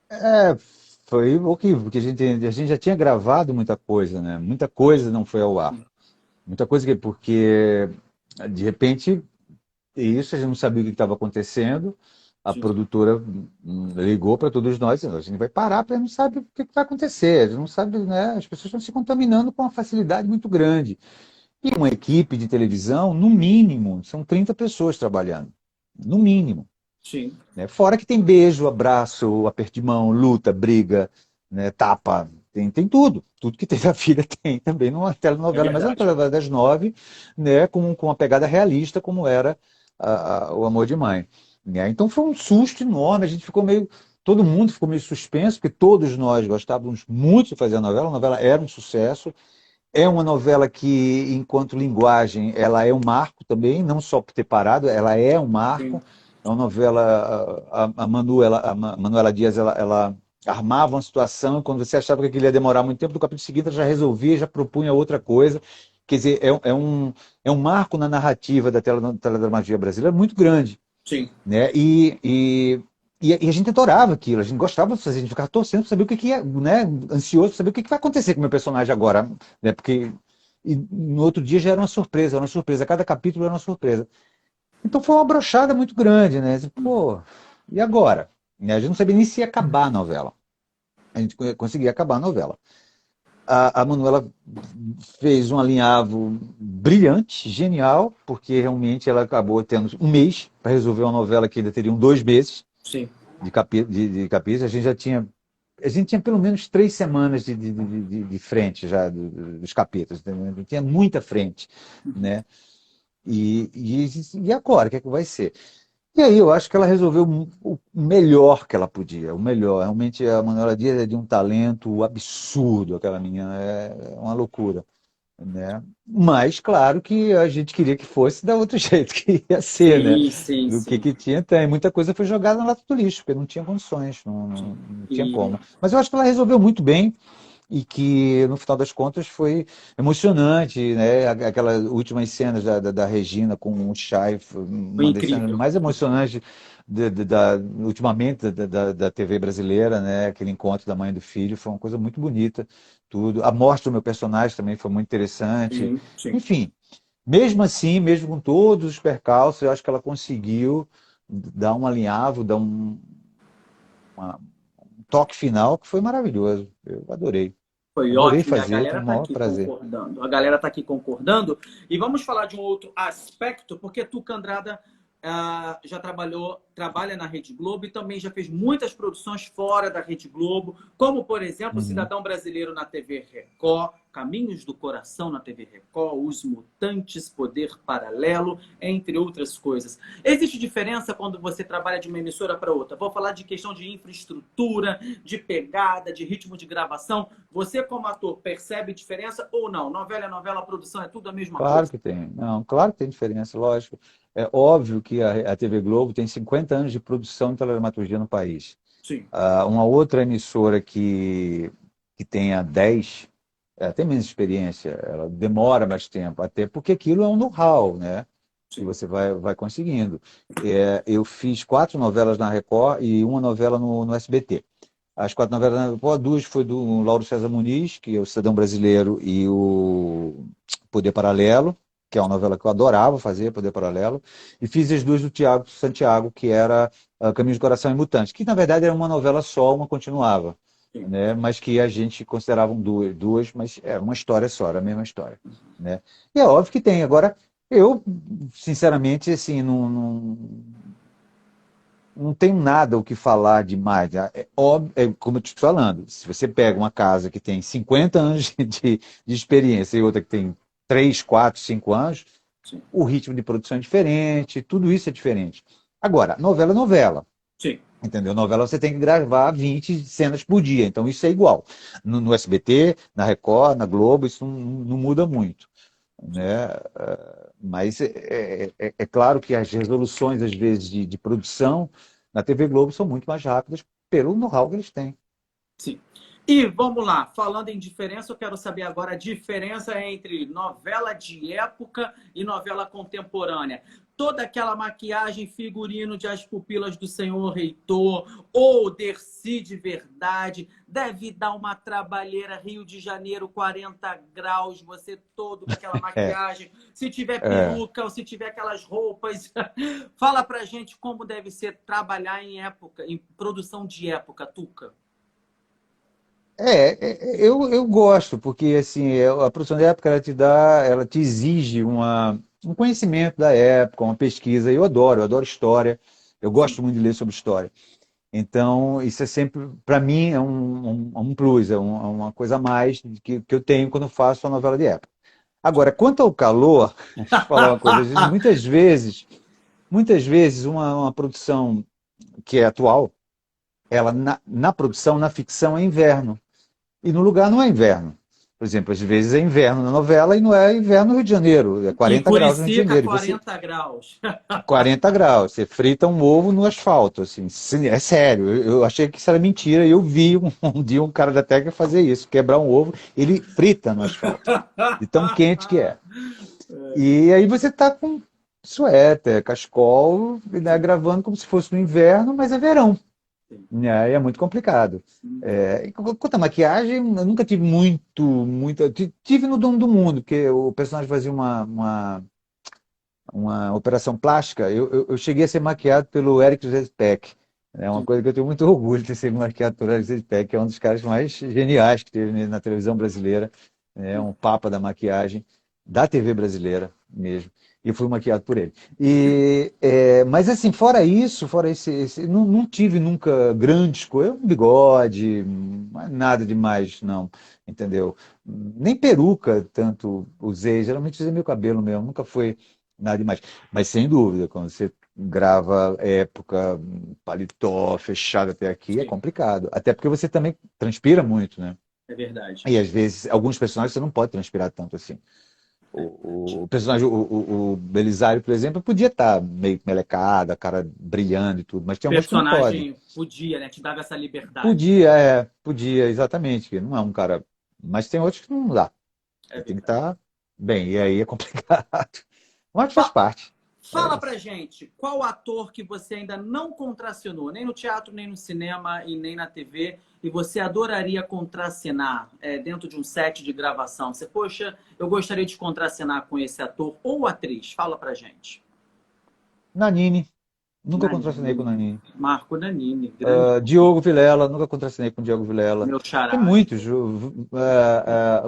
[SPEAKER 2] É, foi horrível, porque a gente já tinha gravado muita coisa, né? Muita coisa não foi ao ar. Muita coisa porque, de repente, isso a gente não sabia o que estava acontecendo. A
[SPEAKER 1] Sim,
[SPEAKER 2] produtora ligou para todos nós, dizendo, a gente vai parar porque a gente não sabe o que vai acontecer. A gente não sabe, né? As pessoas estão se contaminando com uma facilidade muito grande. E uma equipe de televisão, no mínimo, são 30 pessoas trabalhando. No mínimo.
[SPEAKER 1] sim.
[SPEAKER 2] Né? Fora que tem beijo, abraço, aperto de mão, luta, briga, né? Tapa, tem tudo. Tudo que tem da vida tem também numa
[SPEAKER 1] É
[SPEAKER 2] telenovela, mas é uma
[SPEAKER 1] verdade.
[SPEAKER 2] telenovela das 9, né? Com uma pegada realista, como era o Amor de Mãe. Né? Então foi um susto enorme, a gente ficou meio. Todo mundo ficou meio suspenso, porque todos nós gostávamos muito de fazer a novela era um sucesso. É uma novela que, enquanto linguagem, ela é um marco também, não só por ter parado, ela é um
[SPEAKER 1] Sim,
[SPEAKER 2] marco. É uma novela, a Manuela Dias, ela armava uma situação, e quando você achava que aquilo ia demorar muito tempo, no capítulo seguinte ela já resolvia, já propunha outra coisa. Quer dizer, é um marco na narrativa da teledramaturgia brasileira muito grande,
[SPEAKER 1] sim.
[SPEAKER 2] né? E a gente adorava aquilo, a gente gostava de fazer, a gente ficava torcendo para saber o que que ia, né? Ansioso para saber o que que vai acontecer com o meu personagem agora, né? Porque no outro dia já era uma surpresa, cada capítulo era uma surpresa. Então foi uma brochada muito grande, né? Pô, e agora? Né? A gente não sabia nem se ia acabar a novela. A gente conseguia acabar a novela. A Manuela fez um alinhavo brilhante, genial, porque realmente ela acabou tendo um mês para resolver uma novela que ainda teriam 2 meses
[SPEAKER 1] Sim.
[SPEAKER 2] de capítulos. A gente tinha pelo menos 3 semanas de frente já dos capítulos, entendeu? Tinha muita frente, né? E agora, o que é que vai ser? E aí eu acho que ela resolveu o melhor que ela podia, o melhor. Realmente a Manuela Dias é de um talento absurdo, aquela menina, é uma loucura, né? Mas claro que a gente queria que fosse da outro jeito que ia ser, né?
[SPEAKER 1] Sim, sim,
[SPEAKER 2] Do
[SPEAKER 1] sim.
[SPEAKER 2] que tinha, tem. Muita coisa foi jogada na lata do lixo, porque não tinha condições, não,
[SPEAKER 1] Sim.
[SPEAKER 2] não tinha
[SPEAKER 1] E
[SPEAKER 2] como. Mas eu acho que ela resolveu muito bem e que no final das contas foi emocionante, né? Aquelas últimas cenas da Regina com o Chay, foi
[SPEAKER 1] foi
[SPEAKER 2] uma das cenas
[SPEAKER 1] incrível.
[SPEAKER 2] mais emocionantes ultimamente da TV brasileira, né? Aquele encontro da mãe e do filho foi uma coisa muito bonita, tudo. A morte do meu personagem também foi muito interessante.
[SPEAKER 1] Sim, sim.
[SPEAKER 2] Enfim, mesmo assim, mesmo com todos os percalços, eu acho que ela conseguiu dar um alinhavo, dar um toque final que foi maravilhoso. Eu adorei.
[SPEAKER 1] Foi
[SPEAKER 2] Adorei
[SPEAKER 1] ótimo, e a
[SPEAKER 2] fazer com
[SPEAKER 1] galera
[SPEAKER 2] o
[SPEAKER 1] está
[SPEAKER 2] maior
[SPEAKER 1] aqui
[SPEAKER 2] prazer.
[SPEAKER 1] concordando. A galera está aqui concordando. E vamos falar de um outro aspecto, porque Tuca Andrada já trabalha na Rede Globo e também já fez muitas produções fora da Rede Globo, como, por exemplo,
[SPEAKER 2] Uhum.
[SPEAKER 1] Cidadão Brasileiro na TV Record, Caminhos do Coração na TV Record, Os Mutantes, Poder Paralelo, entre outras coisas. Existe diferença quando você trabalha de uma emissora para outra? Vou falar de questão de infraestrutura, de pegada, de ritmo de gravação. Você, como ator, percebe diferença ou não? Novela é novela, a produção é tudo a mesma
[SPEAKER 2] Claro
[SPEAKER 1] coisa?
[SPEAKER 2] que tem. Não, claro que tem diferença, lógico. É óbvio que a TV Globo tem 50 anos de produção de teledramaturgia no país.
[SPEAKER 1] Sim,
[SPEAKER 2] Uma outra emissora que tenha 10, tem menos experiência, ela demora mais tempo, até porque aquilo é um know-how, né? Que
[SPEAKER 1] sim.
[SPEAKER 2] você vai conseguindo. Eu fiz 4 novelas na Record e uma novela no SBT. As 4 novelas na Record, 2 foi do Lauro César Muniz, que é o Cidadão Brasileiro, e o Poder Paralelo, que é uma novela que eu adorava fazer, Poder Paralelo, e fiz as 2 do Tiago Santiago, que era Caminho de Coração e Mutante, que na verdade era uma novela só, uma continuava,
[SPEAKER 1] Sim.
[SPEAKER 2] né? Mas que a gente considerava duas, mas era uma história só, era a mesma história, né? E é óbvio que tem. Agora, eu, sinceramente, assim, não tenho nada o que falar demais. É óbvio, como eu estou te falando, se você pega uma casa que tem 50 anos de experiência e outra que tem 3, 4, 5 anos,
[SPEAKER 1] Sim,
[SPEAKER 2] o ritmo de produção é diferente, tudo isso é diferente. Agora, novela é novela.
[SPEAKER 1] sim,
[SPEAKER 2] Entendeu? Novela você tem que gravar 20 cenas por dia, então isso é igual. No SBT, na Record, na Globo, isso não muda muito. né? Mas é claro que as resoluções, às vezes, de produção na TV Globo são muito mais rápidas pelo know-how que eles têm.
[SPEAKER 1] Sim. E vamos lá, falando em diferença, eu quero saber agora a diferença entre novela de época e novela contemporânea. Toda aquela maquiagem, figurino de As Pupilas do Senhor Reitor ou Dercy de Verdade, deve dar uma trabalheira. Rio de Janeiro, 40 graus, você todo com aquela
[SPEAKER 2] É,
[SPEAKER 1] maquiagem. Se tiver
[SPEAKER 2] é.
[SPEAKER 1] peruca ou se tiver aquelas roupas. Fala pra gente como deve ser trabalhar em época, em produção de época, Tuca.
[SPEAKER 2] Eu gosto, porque assim, a produção da época ela te dá, ela te exige um conhecimento da época, uma pesquisa. Eu adoro história, eu
[SPEAKER 1] Sim.
[SPEAKER 2] gosto muito de ler sobre história. Então, isso é sempre, para mim, é um plus, é uma coisa a mais que eu tenho quando eu faço a novela de época. Agora, quanto ao calor, deixa eu te falar uma coisa, muitas vezes uma produção que é atual, ela na produção, na ficção, é inverno. E no lugar não é inverno. Por exemplo, às vezes é inverno na novela e não é inverno no Rio de Janeiro. É
[SPEAKER 1] Em
[SPEAKER 2] 40 graus no Rio de
[SPEAKER 1] Curicica,
[SPEAKER 2] Janeiro. E você,
[SPEAKER 1] 40 graus.
[SPEAKER 2] 40 graus. Você frita um ovo no asfalto. Assim, é sério. Eu achei que isso era mentira. E eu vi um dia um cara da técnica fazer isso. Quebrar um ovo, ele frita no asfalto. De tão quente que é. E aí você está com suéter, cachecol, né,
[SPEAKER 1] Sim,
[SPEAKER 2] gravando como se fosse no inverno, mas é verão.
[SPEAKER 1] sim.
[SPEAKER 2] É muito complicado. Quanto à maquiagem, eu nunca tive muito. Tive no Dono do Mundo, porque o personagem fazia uma operação plástica. Eu cheguei a ser maquiado pelo Eric Zedbeck. É uma coisa que eu tenho muito orgulho de ter sido maquiado pelo Eric Zedbeck, que é um dos caras mais geniais que teve na televisão brasileira. É um papa da maquiagem, da TV brasileira mesmo. E eu fui maquiado por ele. Mas assim, fora não tive nunca grandes coisas, um bigode, nada demais, não, entendeu? Nem peruca tanto usei, geralmente usei meu cabelo mesmo, nunca foi nada demais. Mas sem dúvida, quando você grava época, paletó, fechado até aqui, é
[SPEAKER 1] Sim,
[SPEAKER 2] complicado. Até porque você também transpira muito, né?
[SPEAKER 1] é verdade.
[SPEAKER 2] E às vezes, alguns personagens você não pode transpirar tanto assim. O personagem, o Belisário, por exemplo, podia estar meio melecado, a cara brilhando e tudo, mas tem alguns que não podem.
[SPEAKER 1] Personagem podia, né? Te dava essa liberdade.
[SPEAKER 2] Podia, exatamente, que não é um cara. Mas tem outros que não dá.
[SPEAKER 1] É
[SPEAKER 2] Tem que
[SPEAKER 1] verdade.
[SPEAKER 2] estar bem, e aí é complicado. Mas faz
[SPEAKER 1] Fa-
[SPEAKER 2] parte.
[SPEAKER 1] Fala
[SPEAKER 2] É,
[SPEAKER 1] pra gente, qual ator que você ainda não contracenou, nem no teatro, nem no cinema e nem na TV, e você adoraria contracenar dentro de um set de gravação? Você, poxa, eu gostaria de contracenar com esse ator ou atriz. Fala pra gente.
[SPEAKER 2] Nanini, nunca contracenei com
[SPEAKER 1] Nanini,
[SPEAKER 2] Nanini.
[SPEAKER 1] Marco Nanini, grande
[SPEAKER 2] Diogo Vilela, nunca contracenei com Diogo Vilela.
[SPEAKER 1] meu
[SPEAKER 2] Tem
[SPEAKER 1] xará.
[SPEAKER 2] muitos.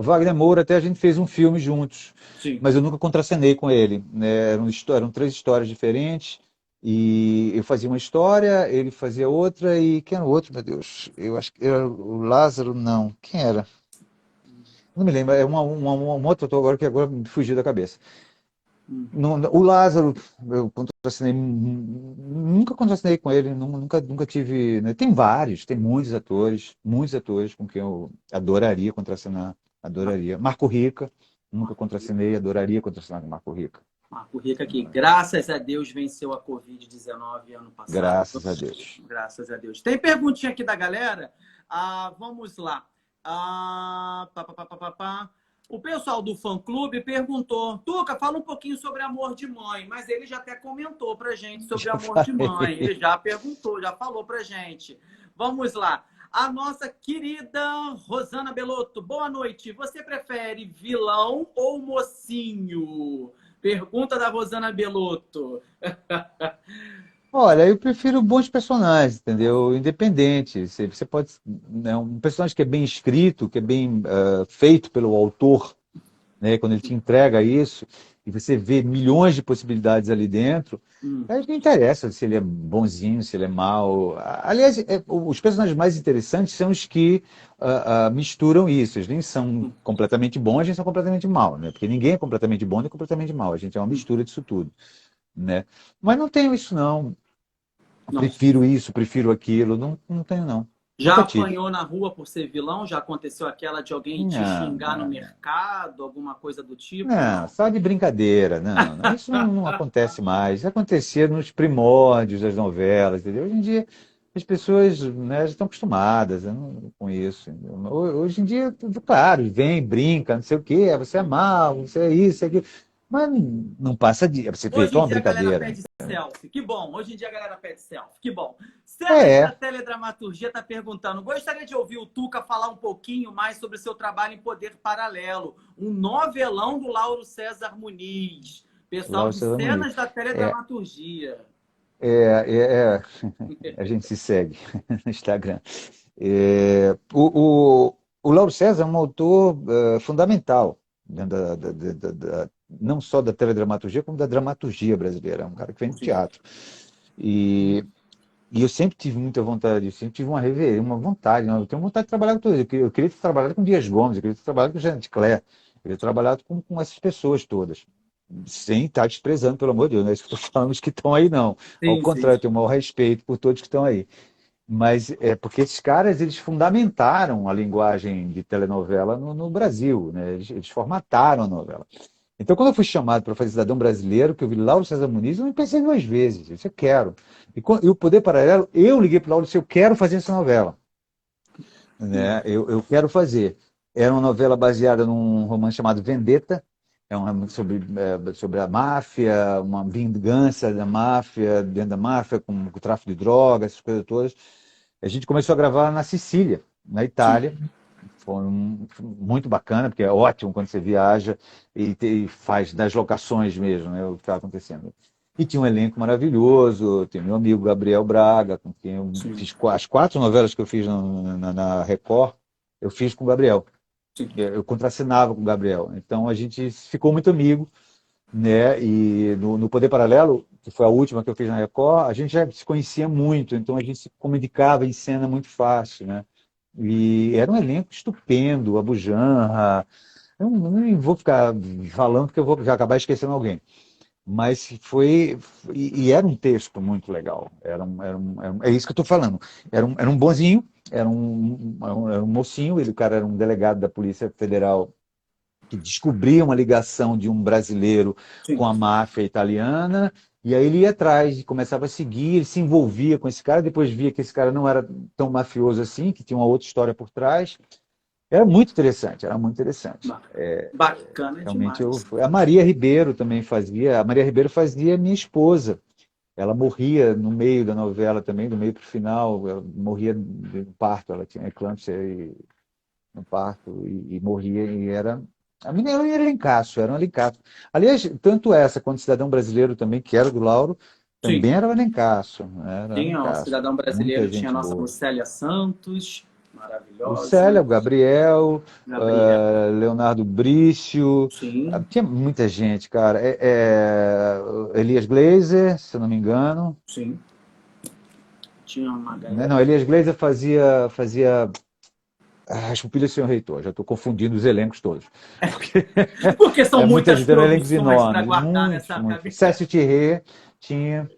[SPEAKER 2] Wagner Moura, até a gente fez um filme juntos,
[SPEAKER 1] Sim.
[SPEAKER 2] mas eu nunca contracenei com ele, né? Eram três histórias diferentes, e eu fazia uma história, ele fazia outra, e quem era o outro, meu Deus? Eu acho que era o Lázaro, não. Quem era? Não me lembro, é um outro ator agora que agora me fugiu da cabeça.
[SPEAKER 1] Hum.
[SPEAKER 2] O Lázaro, eu contracenei, nunca contracenei com ele, nunca tive. Né? Tem muitos atores com quem eu adoraria contracenar, adoraria. Marco Rica, nunca contracenei, adoraria contracenar com Marco Rica.
[SPEAKER 1] Marco Rica, que graças a Deus venceu a Covid-19 ano passado.
[SPEAKER 2] Graças a Deus.
[SPEAKER 1] Graças a Deus. Tem perguntinha aqui da galera? Vamos lá. Pá. O pessoal do fã-clube perguntou, Tuca, fala um pouquinho sobre Amor de Mãe, mas ele já até comentou pra gente sobre
[SPEAKER 2] Já
[SPEAKER 1] Amor de Mãe.
[SPEAKER 2] falei.
[SPEAKER 1] Ele já perguntou, já falou pra gente. Vamos lá. A nossa querida Rosana Belotto, boa noite. Você prefere vilão ou mocinho? Pergunta da Rosana Belotto.
[SPEAKER 2] Olha, eu prefiro bons personagens, entendeu? Independente. Você pode, né, um personagem que é bem escrito, que é bem feito pelo autor, né, quando ele te entrega isso, e você vê milhões de possibilidades ali dentro,
[SPEAKER 1] Hum,
[SPEAKER 2] aí não interessa se ele é bonzinho, se ele é mau. Aliás, os personagens mais interessantes são os que misturam isso. Eles nem são
[SPEAKER 1] hum,
[SPEAKER 2] completamente bons, nem são completamente maus, né? Porque ninguém é completamente bom nem completamente mau. A gente é uma
[SPEAKER 1] hum.
[SPEAKER 2] mistura disso tudo, né? Mas não tenho isso, não.
[SPEAKER 1] Não.
[SPEAKER 2] Prefiro isso, prefiro aquilo. Não, não tenho, não.
[SPEAKER 1] Já
[SPEAKER 2] Nunca tive.
[SPEAKER 1] apanhou na rua por ser vilão? Já aconteceu aquela de alguém te
[SPEAKER 2] Não,
[SPEAKER 1] xingar no
[SPEAKER 2] não, não.
[SPEAKER 1] mercado, alguma coisa do tipo?
[SPEAKER 2] Não,
[SPEAKER 1] Não.
[SPEAKER 2] só de brincadeira. Não, não, isso não acontece mais. Isso acontecia nos primórdios das novelas, entendeu? Hoje em dia as pessoas, né, já estão acostumadas, né, com isso. Entendeu? Hoje em dia, tudo claro, vem, brinca, não sei o quê, você é mal, você é isso, é aquilo. Mas não passa de. Você vê,
[SPEAKER 1] Hoje
[SPEAKER 2] então
[SPEAKER 1] em
[SPEAKER 2] uma
[SPEAKER 1] dia a galera
[SPEAKER 2] brincadeira.
[SPEAKER 1] pede selfie. Que bom. Hoje em dia a galera pede selfie. Que bom. Cenas da
[SPEAKER 2] É,
[SPEAKER 1] Teledramaturgia está perguntando: gostaria de ouvir o Tuca falar um pouquinho mais sobre seu trabalho em Poder Paralelo, um novelão do Lauro César Muniz. Pessoal
[SPEAKER 2] Laura
[SPEAKER 1] de
[SPEAKER 2] César Muniz.
[SPEAKER 1] Cenas da
[SPEAKER 2] É,
[SPEAKER 1] Teledramaturgia.
[SPEAKER 2] é, é, a gente se segue no Instagram. O Lauro César é um autor fundamental, dentro não só da teledramaturgia, como da dramaturgia brasileira. É um cara que vem do
[SPEAKER 1] Sim.
[SPEAKER 2] teatro. E, e eu sempre tive muita vontade, eu sempre tive uma reverência, uma vontade, não, eu tenho vontade de trabalhar com todos. Eu queria ter trabalhado com Dias Gomes, eu queria ter trabalhado com Jean Claire, eu queria ter trabalhado com essas pessoas todas. Sem estar desprezando, pelo amor de Deus, não é isso que eu estou falando os que estão aí, não. Ao
[SPEAKER 1] Sim, sim.
[SPEAKER 2] contrário, eu tenho o maior respeito por todos que estão aí. Mas é porque esses caras eles fundamentaram a linguagem de telenovela no Brasil, né? Eles formataram a novela. Então, quando eu fui chamado para fazer Cidadão Brasileiro, que eu vi Lauro César Muniz, eu não pensei duas vezes. Eu disse, eu quero. E o Poder Paralelo, eu liguei para o Lauro e disse, eu quero fazer essa novela. Né? Eu quero fazer. Era uma novela baseada num romance chamado Vendetta, sobre a máfia, uma vingança da máfia, dentro da máfia, com o tráfico de drogas, essas coisas todas. A gente começou a gravar na Sicília, na
[SPEAKER 1] Sim.
[SPEAKER 2] Itália. Muito bacana, porque é ótimo quando você viaja e faz das locações mesmo, né, o que está acontecendo. E tinha um elenco maravilhoso, tem meu amigo Gabriel Braga, com quem eu
[SPEAKER 1] Sim.
[SPEAKER 2] fiz as quatro novelas que eu fiz na Record, eu fiz com o Gabriel.
[SPEAKER 1] Sim.
[SPEAKER 2] Eu contracenava com o Gabriel. Então a gente ficou muito amigo, né? E no Poder Paralelo, que foi a última que eu fiz na Record, a gente já se conhecia muito, então a gente se comunicava em cena muito fácil, né? E era um elenco estupendo, Abu Janra. Eu não vou ficar falando porque eu vou já acabar esquecendo alguém. Mas e era um texto muito legal. É isso que eu estou falando. Era um bonzinho, era um mocinho, o cara era um delegado da Polícia Federal que descobria uma ligação de um brasileiro com
[SPEAKER 1] Sim.
[SPEAKER 2] a máfia italiana, e aí ele ia atrás e começava a seguir, ele se envolvia com esse cara, depois via que esse cara não era tão mafioso assim, que tinha uma outra história por trás. Era muito interessante, era muito interessante.
[SPEAKER 1] Bacana
[SPEAKER 2] Realmente
[SPEAKER 1] demais.
[SPEAKER 2] a Maria Ribeiro também fazia, a Maria Ribeiro fazia minha esposa. Ela morria no meio da novela também, do meio para o final, ela morria de parto, ela tinha eclâmpsia no parto e morria e era. A menina era Lencaço, era um Lencaço. Aliás, tanto essa quanto o Cidadão Brasileiro também, que era do Lauro,
[SPEAKER 1] Sim.
[SPEAKER 2] também era Lencaço, era
[SPEAKER 1] Tinha o
[SPEAKER 2] Lencaço.
[SPEAKER 1] Cidadão Brasileiro,
[SPEAKER 2] Muita
[SPEAKER 1] tinha a
[SPEAKER 2] gente
[SPEAKER 1] nossa
[SPEAKER 2] boa.
[SPEAKER 1] Lucélia Santos,
[SPEAKER 2] O Célia,
[SPEAKER 1] maravilhosa.
[SPEAKER 2] o Gabriel,
[SPEAKER 1] Gabriel,
[SPEAKER 2] Leonardo Brício,
[SPEAKER 1] sim,
[SPEAKER 2] tinha muita gente, cara. Elias Glazer, se eu não me engano.
[SPEAKER 1] sim. Tinha uma
[SPEAKER 2] Né?
[SPEAKER 1] galera.
[SPEAKER 2] Não, Elias Glazer fazia As Pupilhas do Senhor Reitor, já estou confundindo os elencos todos. Porque
[SPEAKER 1] Porque são
[SPEAKER 2] muita
[SPEAKER 1] muitas
[SPEAKER 2] gente, eram elencos
[SPEAKER 1] produções para
[SPEAKER 2] enormes,
[SPEAKER 1] guardar
[SPEAKER 2] muitos,
[SPEAKER 1] nessa
[SPEAKER 2] muitos.
[SPEAKER 1] cabeça.
[SPEAKER 2] Cécio Thierry tinha,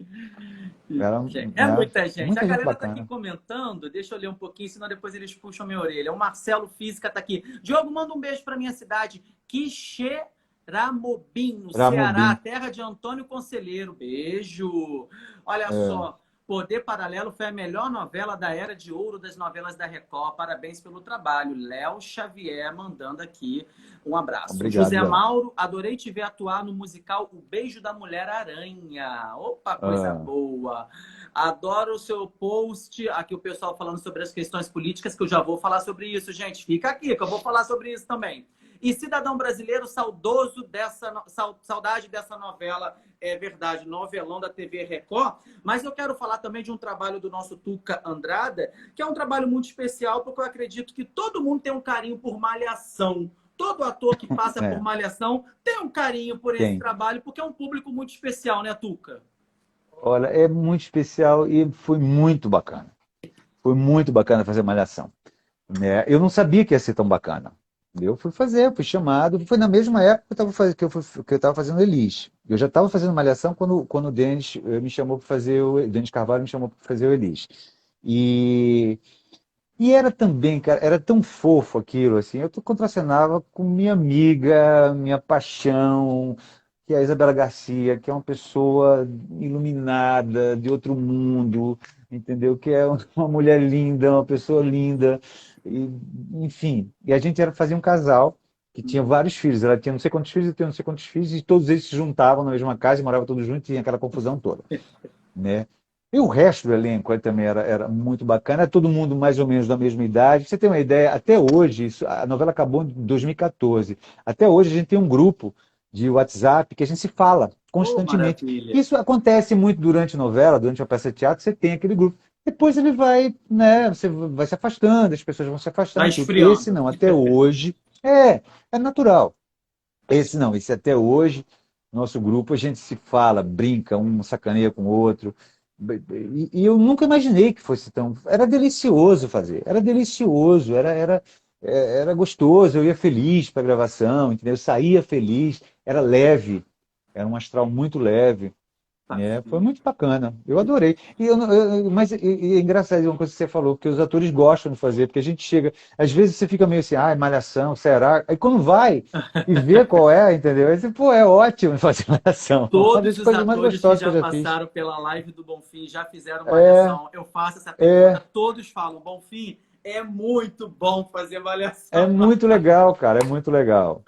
[SPEAKER 2] era,
[SPEAKER 1] É
[SPEAKER 2] né,
[SPEAKER 1] muita gente. A
[SPEAKER 2] muita gente
[SPEAKER 1] galera está aqui
[SPEAKER 2] bacana.
[SPEAKER 1] comentando, deixa eu ler um pouquinho, senão depois eles puxam minha orelha. O Marcelo Física está aqui. Diogo, manda um beijo para minha cidade, Quixeramobim, no Ceará,
[SPEAKER 2] Ramobim,
[SPEAKER 1] terra de Antônio Conselheiro. Beijo. Olha só, Poder Paralelo foi a melhor novela da era de ouro das novelas da Record. Parabéns pelo trabalho. Léo Xavier mandando aqui um abraço.
[SPEAKER 2] obrigado,
[SPEAKER 1] José
[SPEAKER 2] Léo.
[SPEAKER 1] Mauro, adorei te ver atuar no musical O Beijo da Mulher Aranha. Opa, coisa
[SPEAKER 2] Ah,
[SPEAKER 1] boa. Adoro o seu post. Aqui o pessoal falando sobre as questões políticas, que eu já vou falar sobre isso, gente. Fica aqui, que eu vou falar sobre isso também. E Cidadão Brasileiro, saudoso saudade dessa novela, é verdade, novelão da TV Record. Mas eu quero falar também de um trabalho do nosso Tuca Andrada, que é um trabalho muito especial, porque eu acredito que todo mundo tem um carinho por Malhação. Todo ator que passa por
[SPEAKER 2] é,
[SPEAKER 1] Malhação tem um carinho por esse
[SPEAKER 2] tem.
[SPEAKER 1] trabalho, porque é um público muito especial, né, Tuca?
[SPEAKER 2] Olha, é muito especial e foi muito bacana. Foi muito bacana fazer Malhação. Né? Eu não sabia que ia ser tão bacana. Eu fui fazer, fui chamado. Foi na mesma época que eu estava fazendo Elis. Eu já estava fazendo Malhação quando o Denis me chamou para fazer o Denis Carvalho me chamou para fazer o Elis. E E era também, cara, era tão fofo aquilo, assim. Eu contracenava com minha amiga, minha paixão, que é a Isabela Garcia, que é uma pessoa iluminada, de outro mundo, entendeu? Que é uma mulher linda, uma pessoa linda, e, enfim. E a gente fazia um casal que tinha vários filhos. Ela tinha não sei quantos filhos, eu tinha não sei quantos filhos, e todos eles se juntavam na mesma casa e moravam todos juntos, e tinha aquela confusão toda, né? E o resto do elenco aí também era muito bacana, é todo mundo mais ou menos da mesma idade. Pra você tem uma ideia, até hoje, a novela acabou em 2014, até hoje a gente tem um grupo de WhatsApp que a gente se fala
[SPEAKER 1] Oh,
[SPEAKER 2] constantemente.
[SPEAKER 1] maravilha.
[SPEAKER 2] Isso acontece muito durante a novela, durante a peça de teatro, você tem aquele grupo. Depois ele vai, né, você vai se afastando, as pessoas vão se
[SPEAKER 1] Tá
[SPEAKER 2] afastando, tudo. Esse
[SPEAKER 1] esfriando.
[SPEAKER 2] não, até hoje, é natural. Esse não, esse até hoje, nosso grupo, a gente se fala, brinca, um sacaneia com o outro. E eu nunca imaginei que fosse tão. Era delicioso fazer, era delicioso, era gostoso. Eu ia feliz para a gravação, entendeu? Eu saía feliz, era leve, era um astral muito leve.
[SPEAKER 1] Tá
[SPEAKER 2] Foi
[SPEAKER 1] sim.
[SPEAKER 2] muito bacana, eu adorei. Mas é engraçado uma coisa que você falou, porque os atores gostam de fazer, porque a gente chega, às vezes você fica meio assim, malhação, será? Aí quando vai e vê qual é, entendeu? Aí você, pô, é ótimo fazer malhação. Uma
[SPEAKER 1] Todos
[SPEAKER 2] das
[SPEAKER 1] os
[SPEAKER 2] coisas mais
[SPEAKER 1] atores que
[SPEAKER 2] gostosas que eu
[SPEAKER 1] já
[SPEAKER 2] já fiz.
[SPEAKER 1] passaram pela live do Bonfim já fizeram
[SPEAKER 2] É,
[SPEAKER 1] Malhação. Eu faço essa pergunta,
[SPEAKER 2] é,
[SPEAKER 1] todos falam, Bonfim, é muito bom fazer
[SPEAKER 2] é
[SPEAKER 1] Malhação.
[SPEAKER 2] muito legal, cara, é muito legal.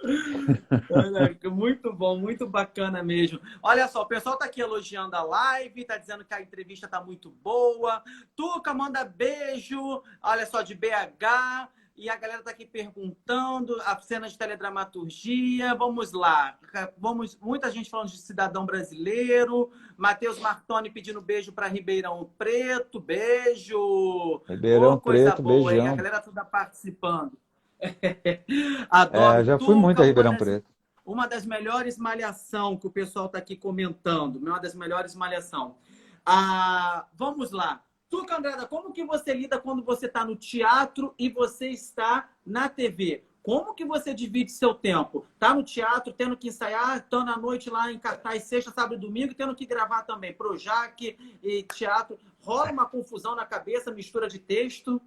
[SPEAKER 1] Muito bom, muito bacana mesmo. Olha só, o pessoal tá aqui elogiando a live, tá dizendo que a entrevista tá muito boa. Tuca manda beijo, olha só, de BH. E a galera tá aqui perguntando a cena de teledramaturgia. Vamos lá. Muita gente falando de cidadão brasileiro. Matheus Martoni pedindo beijo para Ribeirão Preto. Beijo. Ô,
[SPEAKER 2] Ribeirão
[SPEAKER 1] coisa
[SPEAKER 2] Preto,
[SPEAKER 1] boa, hein? A
[SPEAKER 2] beijão.
[SPEAKER 1] galera toda participando.
[SPEAKER 2] É,
[SPEAKER 1] Adoro.
[SPEAKER 2] já fui muito a
[SPEAKER 1] Tuca,
[SPEAKER 2] Ribeirão Preto.
[SPEAKER 1] uma das melhores malhação que o pessoal está aqui comentando. Uma das melhores malhação. Vamos lá. Tuca Andrada, como que você lida quando você está no teatro e você está na TV? Como que você divide seu tempo? Tá no teatro, tendo que ensaiar, estando à noite lá em cartaz, sexta, sábado e domingo, tendo que gravar também Projac e teatro. Rola uma confusão na cabeça, mistura de texto.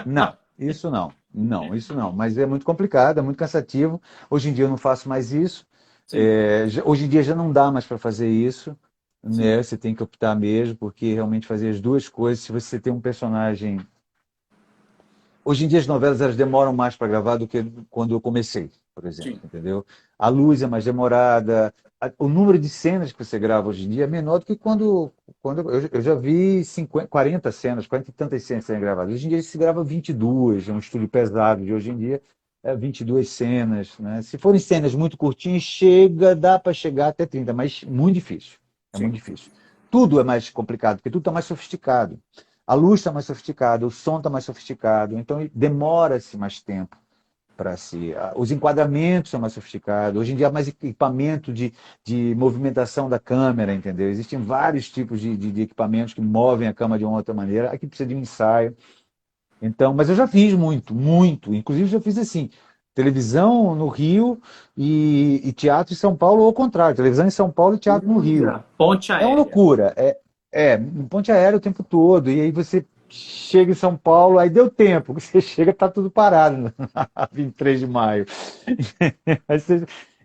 [SPEAKER 2] Não, isso não. Não, isso não. Mas é muito complicado, é muito cansativo. Hoje em dia eu não faço mais isso.
[SPEAKER 1] Sim,
[SPEAKER 2] Hoje em dia já não dá mais para fazer isso,
[SPEAKER 1] sim,
[SPEAKER 2] né? Você tem que optar mesmo, porque realmente fazer as duas coisas, se você tem um personagem. Hoje em dia as novelas elas demoram mais para gravar do que quando eu comecei, por exemplo,
[SPEAKER 1] sim.
[SPEAKER 2] entendeu? A luz é mais demorada, o número de cenas que você grava hoje em dia é menor do que quando eu já vi 50, 40 cenas, 40 e tantas cenas sendo gravadas. Hoje em dia se grava 22, é um estúdio pesado de hoje em dia, 22 cenas, né? Se forem cenas muito curtinhas, dá para chegar até 30, mas muito difícil. É muito
[SPEAKER 1] Sim.
[SPEAKER 2] difícil. Tudo é mais complicado, porque tudo está mais sofisticado. A luz está mais sofisticada, o som está mais sofisticado, então demora-se mais tempo para se. Os enquadramentos são mais sofisticados. Hoje em dia há mais equipamento de movimentação da câmera, entendeu? Existem vários tipos de equipamentos que movem a câmera de uma outra maneira. Aqui precisa de um ensaio. Então, mas eu já fiz muito, muito. Inclusive já fiz assim, televisão no Rio e teatro em São Paulo, ou ao contrário, televisão em São Paulo e teatro no Rio.
[SPEAKER 1] Uia, ponte
[SPEAKER 2] É uma
[SPEAKER 1] aérea.
[SPEAKER 2] loucura. Um ponte aéreo o tempo todo. E aí você chega em São Paulo, aí deu tempo. Você chega, tá tudo parado, 23 de maio. Aí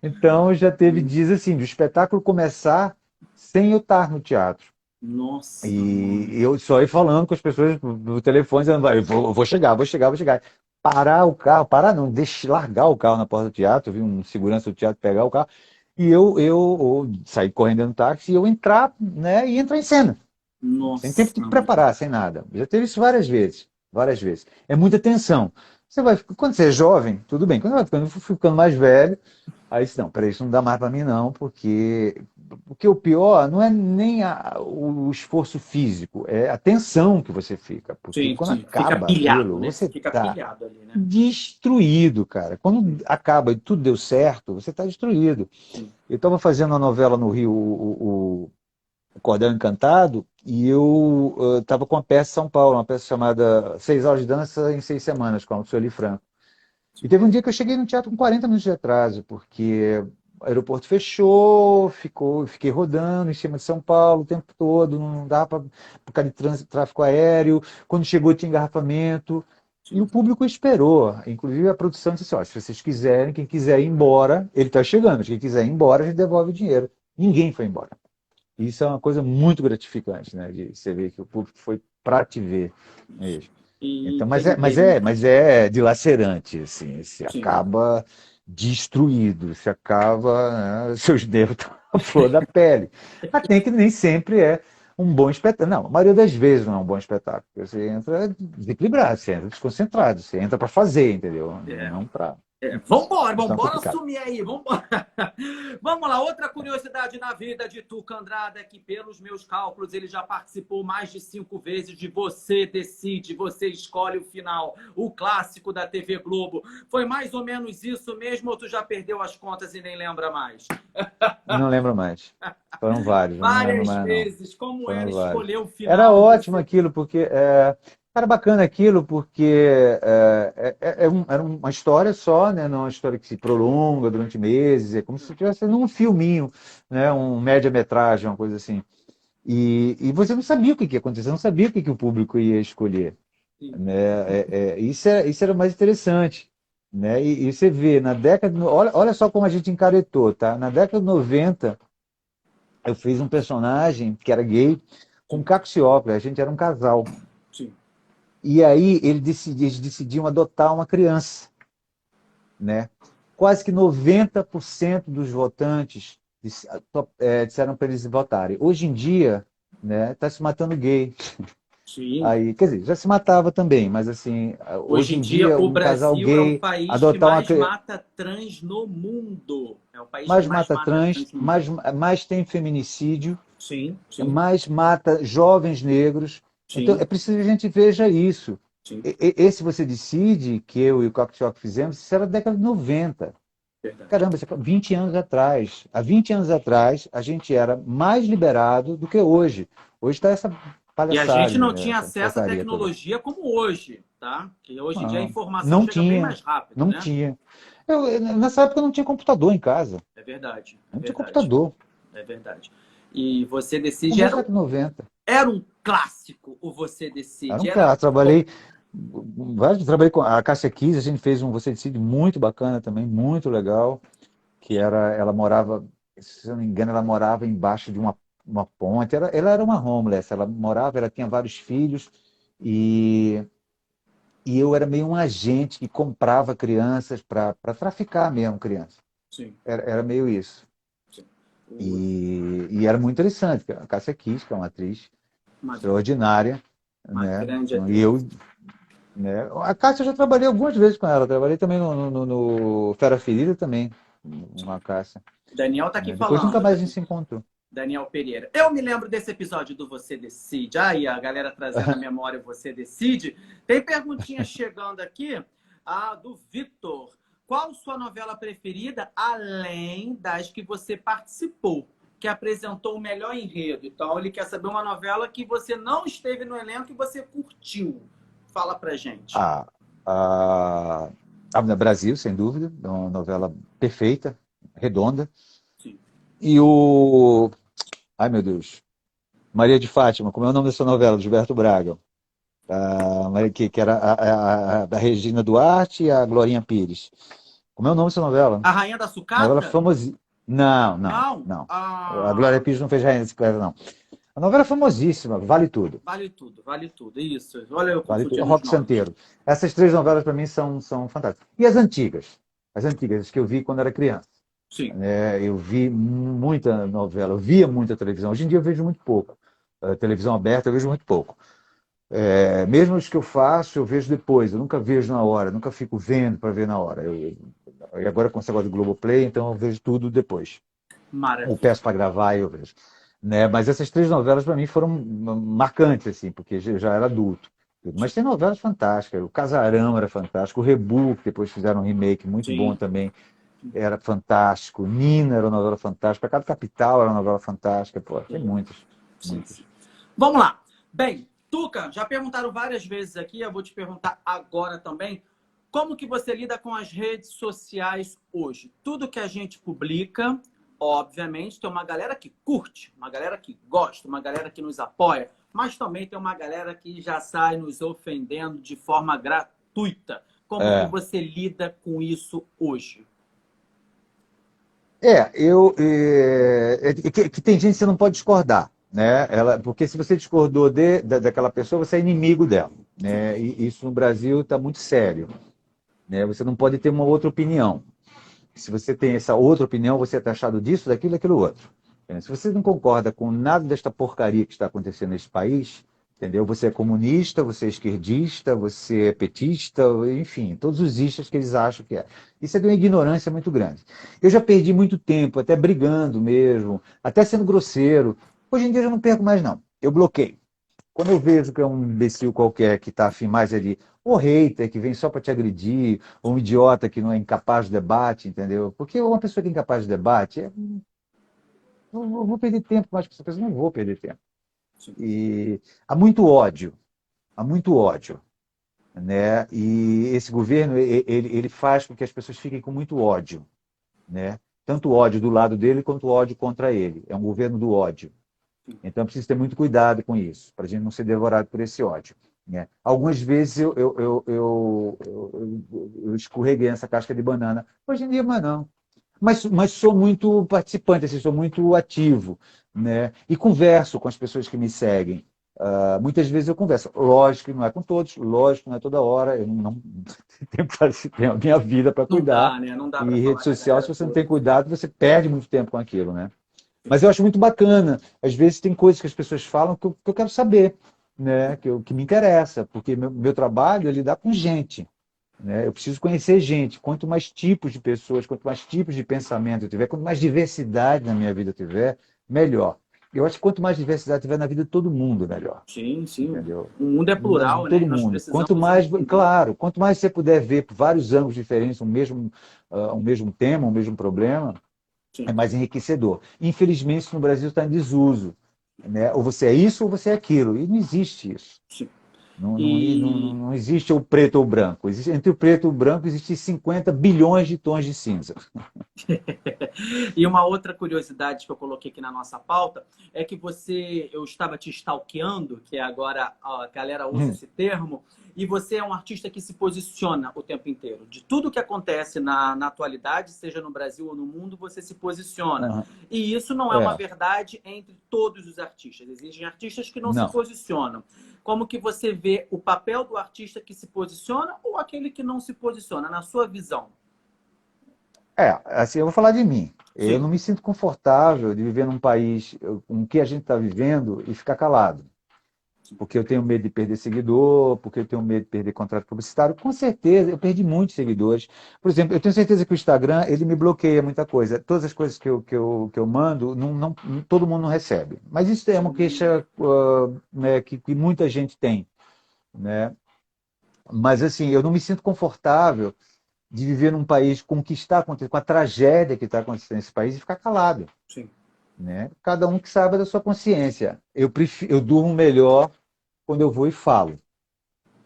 [SPEAKER 2] então já teve dias assim, do espetáculo começar sem eu estar no teatro.
[SPEAKER 1] Nossa,
[SPEAKER 2] E
[SPEAKER 1] mano.
[SPEAKER 2] eu só ir falando com as pessoas no telefone, dizendo, eu vou chegar, vou chegar, vou chegar. Parar o carro, parar não, largar o carro na porta do teatro, vi um segurança do teatro pegar o carro, e eu sair correndo no táxi e eu entrar, né, e entrar em cena. Sem tempo
[SPEAKER 1] Nossa,
[SPEAKER 2] de
[SPEAKER 1] mano.
[SPEAKER 2] preparar, sem nada. Já teve isso várias vezes, várias vezes. É muita tensão. Quando você é jovem, tudo bem. Quando eu fui ficando mais velho, aí disse, não, peraí, isso não dá mais para mim não, porque o pior não é nem o esforço físico, é a tensão que você fica. Porque
[SPEAKER 1] Sim,
[SPEAKER 2] quando
[SPEAKER 1] sim. Fica
[SPEAKER 2] acaba
[SPEAKER 1] pilhado,
[SPEAKER 2] aquilo,
[SPEAKER 1] né? Você
[SPEAKER 2] você
[SPEAKER 1] fica
[SPEAKER 2] tá
[SPEAKER 1] pilhado ali, né?
[SPEAKER 2] destruído, cara. Quando acaba e tudo deu certo, você está destruído.
[SPEAKER 1] Sim.
[SPEAKER 2] Eu estava fazendo uma novela no Rio, o Cordel Encantado, e eu estava com uma peça em São Paulo, uma peça chamada 6 Horas de Dança em 6 Semanas, com a Sueli Franco. E teve um dia que eu cheguei no teatro com 40 minutos de atraso, porque o aeroporto fechou, fiquei rodando em cima de São Paulo o tempo todo, não dá para por causa de tráfego aéreo. Quando chegou tinha engarrafamento. E o
[SPEAKER 1] sim.
[SPEAKER 2] público esperou. Inclusive a produção disse assim, ó, se vocês quiserem, quem quiser ir embora, ele está chegando. Quem quiser ir embora, a gente devolve o dinheiro. Ninguém foi embora. Isso é uma coisa muito gratificante, né? De você ver que o público foi para te ver mesmo.
[SPEAKER 1] E
[SPEAKER 2] Então,
[SPEAKER 1] entender.
[SPEAKER 2] mas é dilacerante, assim. Você
[SPEAKER 1] Sim.
[SPEAKER 2] acaba destruído, você acaba, né, seus nervos estão à flor da pele. Até que nem sempre é um bom espetáculo. Não, a maioria das vezes não é um bom espetáculo. Você entra desequilibrado, você entra desconcentrado, você entra para fazer, entendeu?
[SPEAKER 1] É.
[SPEAKER 2] Não para.
[SPEAKER 1] Vambora,
[SPEAKER 2] Então é
[SPEAKER 1] vambora
[SPEAKER 2] complicado.
[SPEAKER 1] assumir aí, vambora. Vamos lá, outra curiosidade na vida de Tuca Andrade é que, pelos meus cálculos, ele já participou mais de 5 vezes de Você Decide, Você Escolhe o Final, o clássico da TV Globo. Foi mais ou menos isso mesmo ou tu já perdeu as contas e nem lembra mais?
[SPEAKER 2] Não lembro mais. Foram vários, eu não lembro
[SPEAKER 1] Várias
[SPEAKER 2] mais, não.
[SPEAKER 1] vezes, como era
[SPEAKER 2] Foram vários.
[SPEAKER 1] escolher o
[SPEAKER 2] Era
[SPEAKER 1] final,
[SPEAKER 2] ótimo
[SPEAKER 1] você...
[SPEAKER 2] aquilo, porque era bacana aquilo, porque era uma história só, né? Não é uma história que se prolonga durante meses, é como se estivesse num filminho, né? Um média-metragem, uma coisa assim. E você não sabia o que ia acontecer, você não sabia o que o público ia escolher,
[SPEAKER 1] Sim,
[SPEAKER 2] né? Isso era o mais interessante. Né? E você vê, na década. Olha só como a gente encaretou, tá? Na década de 90 eu fiz um personagem que era gay com
[SPEAKER 1] sim,
[SPEAKER 2] Caco Ciopla, a gente era um casal.
[SPEAKER 1] sim.
[SPEAKER 2] E aí eles decidiam adotar uma criança, né? Quase que 90% dos votantes disseram para eles votarem. Hoje em dia, né, tá se matando gay.
[SPEAKER 1] Sim.
[SPEAKER 2] Aí, quer dizer, já se matava também, mas assim,
[SPEAKER 1] Hoje
[SPEAKER 2] hoje
[SPEAKER 1] em
[SPEAKER 2] em
[SPEAKER 1] dia,
[SPEAKER 2] dia
[SPEAKER 1] o
[SPEAKER 2] um casal
[SPEAKER 1] Brasil é o
[SPEAKER 2] gay
[SPEAKER 1] país que
[SPEAKER 2] adotar uma
[SPEAKER 1] mais
[SPEAKER 2] criança
[SPEAKER 1] mata trans no mundo. É o país que
[SPEAKER 2] mais
[SPEAKER 1] mais
[SPEAKER 2] mata
[SPEAKER 1] mata
[SPEAKER 2] trans,
[SPEAKER 1] trans no mundo.
[SPEAKER 2] mais tem feminicídio,
[SPEAKER 1] Sim, sim,
[SPEAKER 2] mais mata jovens negros. Então,
[SPEAKER 1] sim,
[SPEAKER 2] é preciso que a gente veja isso.
[SPEAKER 1] sim.
[SPEAKER 2] Esse Você Decide, que eu e o Cocktail fizemos, isso era da década de 90.
[SPEAKER 1] Verdade.
[SPEAKER 2] Caramba, isso é 20 anos atrás. Há 20 anos atrás, a gente era mais liberado do que hoje. Hoje está essa
[SPEAKER 1] E a gente
[SPEAKER 2] palhaçada,
[SPEAKER 1] não
[SPEAKER 2] né?
[SPEAKER 1] tinha
[SPEAKER 2] Essa
[SPEAKER 1] acesso à
[SPEAKER 2] porcaria toda.
[SPEAKER 1] tecnologia como hoje, tá? Que hoje em dia a
[SPEAKER 2] Não,
[SPEAKER 1] informação
[SPEAKER 2] não
[SPEAKER 1] chega bem
[SPEAKER 2] tinha,
[SPEAKER 1] mais rápido,
[SPEAKER 2] não
[SPEAKER 1] né?
[SPEAKER 2] tinha. Nessa época eu não tinha computador em casa.
[SPEAKER 1] É verdade, é
[SPEAKER 2] Não tinha
[SPEAKER 1] verdade,
[SPEAKER 2] computador.
[SPEAKER 1] é verdade. E Você Decide
[SPEAKER 2] Começo da década de 90.
[SPEAKER 1] era um clássico, o Você
[SPEAKER 2] Era
[SPEAKER 1] Decide.
[SPEAKER 2] um
[SPEAKER 1] Era
[SPEAKER 2] cara. Trabalhei com a Cássia Kiss, a gente fez um Você Decide muito bacana também, muito legal, que era, ela morava, se eu não me engano, ela morava embaixo de uma ponte. Ela era uma homeless, ela morava, ela tinha vários filhos e, e eu era meio um agente que comprava crianças para traficar mesmo crianças.
[SPEAKER 1] sim,
[SPEAKER 2] Era meio isso.
[SPEAKER 1] sim. O-
[SPEAKER 2] E era muito interessante, porque a Cássia Kiss, que é uma atriz
[SPEAKER 1] Uma,
[SPEAKER 2] extraordinária,
[SPEAKER 1] uma
[SPEAKER 2] né?
[SPEAKER 1] grande
[SPEAKER 2] Então, e
[SPEAKER 1] atriz.
[SPEAKER 2] eu, né? A Cássia eu já trabalhei algumas vezes com ela. Trabalhei também no Fera Ferida também, com a Cássia.
[SPEAKER 1] Daniel tá aqui
[SPEAKER 2] Né? Depois nunca
[SPEAKER 1] falando.
[SPEAKER 2] mais a gente se encontrou.
[SPEAKER 1] Daniel Pereira. Eu me lembro desse episódio do Você Decide. Aí, a galera trazendo a memória Você Decide. Tem perguntinha chegando aqui, a do Vitor. Qual sua novela preferida, além das que você participou, que apresentou o melhor enredo? Então, ele quer saber uma novela que você não esteve no elenco e você curtiu. Fala pra gente.
[SPEAKER 2] A, a, a Brasil, sem dúvida, é uma novela perfeita, redonda.
[SPEAKER 1] Sim.
[SPEAKER 2] E o. Ai, meu Deus. Maria de Fátima, como é o nome dessa novela? Do Gilberto Braga. Que era da Regina Duarte e a Glorinha Pires. Como é o nome dessa novela?
[SPEAKER 1] A Rainha da
[SPEAKER 2] Novela
[SPEAKER 1] Sucata?
[SPEAKER 2] famosa. Não, não,
[SPEAKER 1] Não.
[SPEAKER 2] não. A Glória
[SPEAKER 1] Ah,
[SPEAKER 2] Pires não fez Rainha da Bicicleta, não. A novela é famosíssima, vale tudo.
[SPEAKER 1] vale tudo, vale tudo. Isso. Olha, eu
[SPEAKER 2] Vale tudo.
[SPEAKER 1] confundindo os
[SPEAKER 2] Rock
[SPEAKER 1] nomes.
[SPEAKER 2] Santeiro. Essas três novelas para mim são fantásticas. E as antigas? As antigas, as que eu vi quando era criança.
[SPEAKER 1] Sim.
[SPEAKER 2] Né? Eu vi muita novela, eu via muita televisão. Hoje em dia eu vejo muito pouco. Televisão aberta eu vejo muito pouco. Mesmo os que eu faço, eu vejo depois. Eu nunca vejo na hora, nunca fico vendo para ver na hora. E agora com esse negócio do Globoplay, então eu vejo tudo depois. Ou
[SPEAKER 1] Maravilha.
[SPEAKER 2] peço para gravar e eu vejo. Né? Mas essas três novelas para mim foram marcantes, assim, porque já era adulto. Mas tem novelas fantásticas. O Casarão era fantástico. O Rebu, que depois fizeram um remake muito bom
[SPEAKER 1] Sim,
[SPEAKER 2] também, era fantástico. Nina era uma novela fantástica. Pecado Capital era uma novela fantástica. Pô, tem muitas,
[SPEAKER 1] sim,
[SPEAKER 2] muitas.
[SPEAKER 1] sim. Vamos lá. Bem, Tuca, já perguntaram várias vezes aqui, eu vou te perguntar agora também. Como que você lida com as redes sociais hoje? Tudo que a gente publica, obviamente, tem uma galera que curte, uma galera que gosta, uma galera que nos apoia, mas também tem uma galera que já sai nos ofendendo de forma gratuita. gratuita. Como que
[SPEAKER 2] É.
[SPEAKER 1] você lida com isso hoje?
[SPEAKER 2] Que tem gente que você não pode discordar, né? Porque se você discordou daquela pessoa, você é inimigo dela,
[SPEAKER 1] Sim.
[SPEAKER 2] né? E isso no Brasil está muito sério, né? Você não pode ter uma outra opinião. Se você tem essa outra opinião, você é taxado disso, daquilo, daquilo outro. Se você não concorda com nada desta porcaria que está acontecendo nesse país, entendeu? Você é comunista, você é esquerdista, você é petista, enfim, todos os istas que eles acham que é. Isso é de uma ignorância muito grande. Eu já perdi muito tempo, até brigando mesmo, até sendo grosseiro. Hoje em dia eu não perco mais, não. Eu bloqueio. Quando eu vejo que é um imbecil qualquer que está afim mais ali, ou hater que vem só para te agredir, ou um idiota que não é incapaz de debate, entendeu? Porque uma pessoa que é incapaz de debate, eu vou perder tempo mais com essa pessoa, não vou perder tempo.
[SPEAKER 1] Sim.
[SPEAKER 2] E há muito ódio, né? E esse governo, ele faz com que as pessoas fiquem com muito ódio, né? Tanto ódio do lado dele quanto ódio contra ele. É um governo do ódio. Então, preciso ter muito cuidado com isso, para a gente não ser devorado por esse ódio. Né? Algumas vezes eu escorreguei nessa casca de banana. Hoje em dia, mas não. Mas sou muito participante, assim, sou muito ativo. Né? E converso com as pessoas que me seguem. Muitas vezes eu converso. Lógico que não é com todos, lógico que não é toda hora. Eu não tenho a minha vida para
[SPEAKER 1] Não
[SPEAKER 2] cuidar.
[SPEAKER 1] dá, né? Não dá para
[SPEAKER 2] E rede
[SPEAKER 1] falar com a
[SPEAKER 2] social, se
[SPEAKER 1] galera
[SPEAKER 2] você não tem
[SPEAKER 1] toda.
[SPEAKER 2] cuidado, você perde muito tempo com aquilo, né? Mas eu acho muito bacana. Às vezes tem coisas que as pessoas falam que eu quero saber, né? Que me interessa, porque meu trabalho é lidar com gente. Né? Eu preciso conhecer gente. Quanto mais tipos de pessoas, quanto mais tipos de pensamento eu tiver, quanto mais diversidade na minha vida eu tiver, melhor. Eu acho que quanto mais diversidade tiver na vida de todo mundo, melhor.
[SPEAKER 1] Sim, sim.
[SPEAKER 2] Entendeu?
[SPEAKER 1] O mundo é
[SPEAKER 2] Mas de
[SPEAKER 1] plural, né? E
[SPEAKER 2] todo
[SPEAKER 1] nós
[SPEAKER 2] mundo. Quanto
[SPEAKER 1] precisamos
[SPEAKER 2] mais,
[SPEAKER 1] entender.
[SPEAKER 2] claro, quanto mais você puder ver por vários ângulos diferentes um mesmo tema, um mesmo problema, é
[SPEAKER 1] Sim,
[SPEAKER 2] mais enriquecedor. Infelizmente, isso no Brasil está em desuso. Né? Ou você é isso ou você é aquilo. E não existe isso.
[SPEAKER 1] sim.
[SPEAKER 2] Não, não, não,
[SPEAKER 1] E
[SPEAKER 2] não existe o preto ou o branco. Entre o preto e o branco existem 50 bilhões de tons de cinza.
[SPEAKER 1] E uma outra curiosidade que eu coloquei aqui na nossa pauta é que eu estava te stalkeando, que agora a galera usa esse termo, e você é um artista que se posiciona o tempo inteiro. De tudo que acontece na atualidade, seja no Brasil ou no mundo, você se posiciona.
[SPEAKER 2] Uhum.
[SPEAKER 1] E isso não é uma
[SPEAKER 2] É,
[SPEAKER 1] verdade entre todos os artistas. Existem artistas que não se
[SPEAKER 2] não.
[SPEAKER 1] posicionam. Como que você vê o papel do artista que se posiciona ou aquele que não se posiciona, na sua visão?
[SPEAKER 2] Assim, eu vou falar de mim. Eu
[SPEAKER 1] Sim.
[SPEAKER 2] não me sinto confortável de viver num país com o que a gente está vivendo e ficar calado. Porque eu tenho medo de perder seguidor, porque eu tenho medo de perder contrato publicitário. Com certeza, eu perdi muitos seguidores. Por exemplo, eu tenho certeza que o Instagram, ele me bloqueia muita coisa. Todas as coisas que eu mando, todo mundo não recebe. Mas isso é uma queixa né, que muita gente tem. Né? Mas, assim, eu não me sinto confortável de viver num país com o que está acontecendo, com a tragédia que está acontecendo nesse país e ficar calado.
[SPEAKER 1] Sim.
[SPEAKER 2] Né? Cada um que saiba da sua consciência. Eu durmo melhor quando eu vou e falo.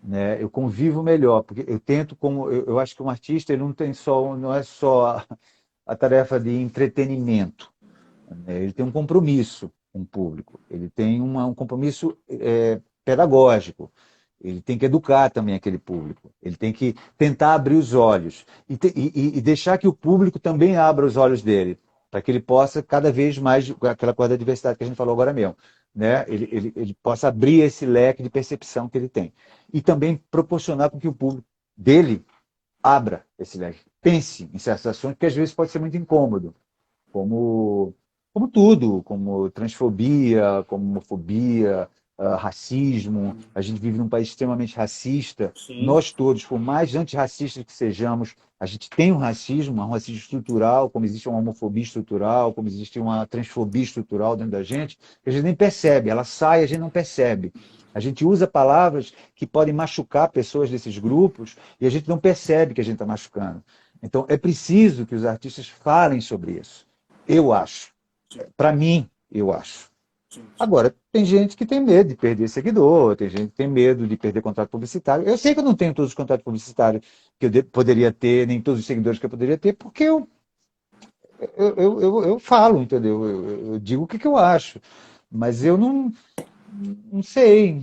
[SPEAKER 2] Né? Eu convivo melhor, porque eu tento, como eu acho que um artista ele não é só a tarefa de entretenimento, né? Ele tem um compromisso com o público, ele tem um compromisso pedagógico, ele tem que educar também aquele público, ele tem que tentar abrir os olhos e deixar que o público também abra os olhos dele, para que ele possa cada vez mais, aquela coisa da diversidade que a gente falou agora mesmo, né? Ele possa abrir esse leque de percepção que ele tem. E também proporcionar com que o público dele abra esse leque. Pense em certas ações, que às vezes pode ser muito incômodo, como, como tudo, como transfobia, como homofobia, racismo. A gente vive num país extremamente racista.
[SPEAKER 1] Sim.
[SPEAKER 2] Nós todos, por mais antirracistas que sejamos, a gente tem um racismo estrutural, como existe uma homofobia estrutural, como existe uma transfobia estrutural dentro da gente, que a gente nem percebe. Ela sai, a gente não percebe. A gente usa palavras que podem machucar pessoas desses grupos e a gente não percebe que a gente está machucando. Então, é preciso que os artistas falem sobre isso. Eu acho. Para mim, eu acho.
[SPEAKER 1] Sim, sim.
[SPEAKER 2] Agora, tem gente que tem medo de perder seguidor, tem gente que tem medo de perder contrato publicitário. Eu sei que eu não tenho todos os contratos publicitários que eu poderia ter, nem todos os seguidores que eu poderia ter, porque eu falo, entendeu? Eu digo o que eu acho. Mas eu não sei,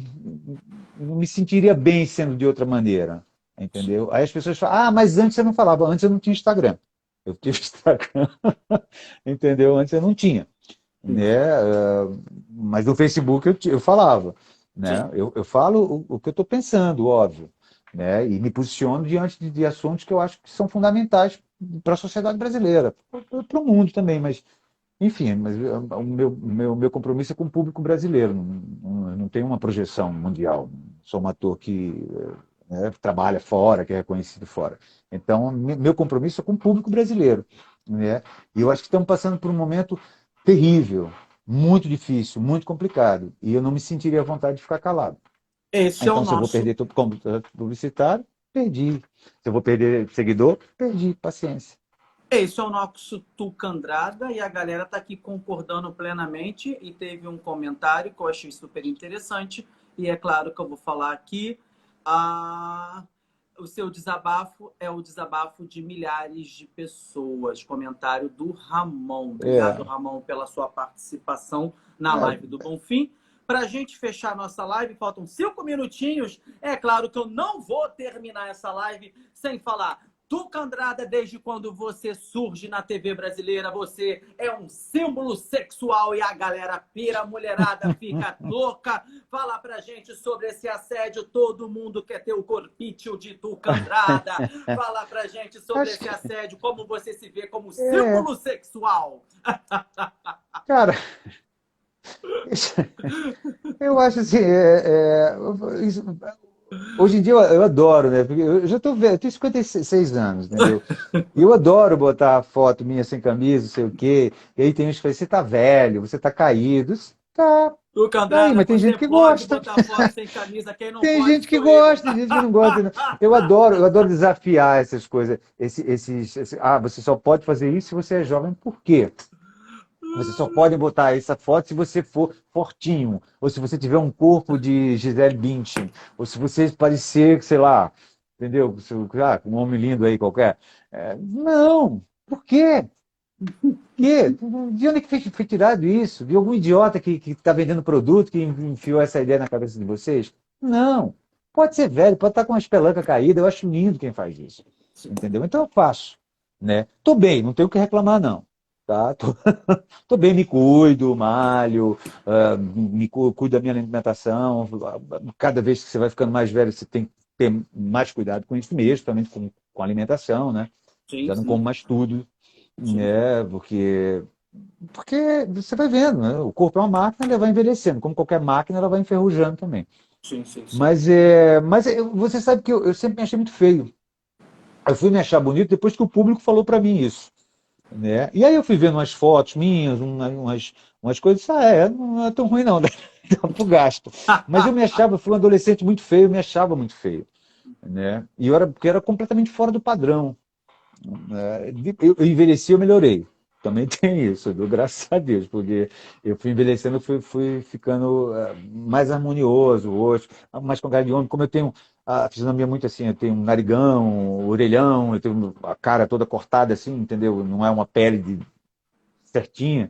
[SPEAKER 2] não me sentiria bem sendo de outra maneira. entendeu? Aí as pessoas falam, ah, mas antes você não falava, antes eu não tinha Instagram. Eu tive Instagram, entendeu? Antes eu não tinha,
[SPEAKER 1] Sim,
[SPEAKER 2] né? Mas no Facebook eu falava,
[SPEAKER 1] sim.
[SPEAKER 2] né? Eu falo o que eu estou pensando, óbvio, né? E me posiciono diante de assuntos que eu acho que são fundamentais para a sociedade brasileira, para o mundo também, mas enfim, mas o meu compromisso é com o público brasileiro, não tenho uma projeção mundial. Sou um ator que trabalha fora, que é reconhecido fora. Então, meu compromisso é com o público brasileiro, né? E eu acho que estamos passando por um momento terrível, muito difícil, muito complicado, e eu não me sentiria à vontade de ficar calado.
[SPEAKER 1] Esse é o
[SPEAKER 2] Então, se eu vou
[SPEAKER 1] nosso
[SPEAKER 2] perder todo contrato publicitário, perdi. Se eu vou perder seguidor, perdi. Paciência.
[SPEAKER 1] Esse é o nosso Tuca Andrada e a galera está aqui concordando plenamente e teve um comentário que eu achei super interessante e é claro que eu vou falar aqui. Ah, o seu desabafo é o desabafo de milhares de pessoas. Comentário do Ramon. Obrigado,
[SPEAKER 2] É,
[SPEAKER 1] Ramon, pela sua participação na
[SPEAKER 2] é,
[SPEAKER 1] live do Bonfim. Para a gente fechar nossa live, faltam 5 minutinhos. É claro que eu não vou terminar essa live sem falar. Tuca Andrada, desde quando você surge na TV brasileira, você é um símbolo sexual e a galera pira, a mulherada fica louca. Fala pra gente sobre esse assédio, todo mundo quer ter o corpício de Tuca Andrada. Fala pra gente sobre
[SPEAKER 2] acho
[SPEAKER 1] esse
[SPEAKER 2] que
[SPEAKER 1] assédio, como você se vê como
[SPEAKER 2] é,
[SPEAKER 1] símbolo sexual.
[SPEAKER 2] cara, eu acho assim, hoje em dia eu adoro, né? Porque eu já tô velho, eu tenho 56 anos, entendeu? E eu adoro botar foto minha sem camisa, não sei o quê. E aí tem uns que falam, você tá velho, você tá caído. Tá,
[SPEAKER 1] Tuca
[SPEAKER 2] daí,
[SPEAKER 1] Andrada,
[SPEAKER 2] mas tem
[SPEAKER 1] você
[SPEAKER 2] gente que
[SPEAKER 1] pode
[SPEAKER 2] gosta.
[SPEAKER 1] botar foto sem camisa, quem não
[SPEAKER 2] Tem
[SPEAKER 1] pode
[SPEAKER 2] gente que
[SPEAKER 1] sou eu.
[SPEAKER 2] gosta, tem gente que não gosta. Eu adoro desafiar essas coisas. Você só pode fazer isso se você é jovem. Por quê? Você só pode botar essa foto se você for fortinho, ou se você tiver um corpo de Gisele Bündchen, ou se você parecer, sei lá, entendeu? Um homem lindo aí qualquer. Não, por quê? Quê? De onde é que foi tirado isso? De algum idiota que está vendendo produto que enfiou essa ideia na cabeça de vocês? Não. Pode ser velho, pode estar com uma espelunca caída. Eu acho lindo quem faz isso. Entendeu? Então eu faço. Né? Tô bem, não tenho o que reclamar, não. Tá? Tô bem, me cuido, malho, cuido da minha alimentação. Cada vez que você vai ficando mais velho, você tem que ter mais cuidado com isso mesmo, também com a alimentação, né?
[SPEAKER 1] Sim,
[SPEAKER 2] Já não como
[SPEAKER 1] sim,
[SPEAKER 2] mais tudo,
[SPEAKER 1] sim,
[SPEAKER 2] né? Porque você vai vendo, né? O corpo é uma máquina, ela vai envelhecendo. Como qualquer máquina, ela vai enferrujando também.
[SPEAKER 1] sim, sim, sim.
[SPEAKER 2] Mas você sabe que eu sempre me achei muito feio. Eu fui me achar bonito depois que o público falou para mim isso, né? E aí eu fui vendo umas fotos minhas, umas coisas, não é tão ruim não, dá pro gasto. Mas eu fui um adolescente muito feio, eu me achava muito feio, né? Porque eu era completamente fora do padrão. Eu envelheci, eu melhorei. Também tem isso, viu? Graças a Deus, porque eu fui envelhecendo, fui ficando mais harmonioso hoje, mais com cara de homem. Como eu tenho a fisionomia muito assim, eu tenho um narigão, um orelhão, eu tenho a cara toda cortada assim, entendeu? Não é uma pele certinha.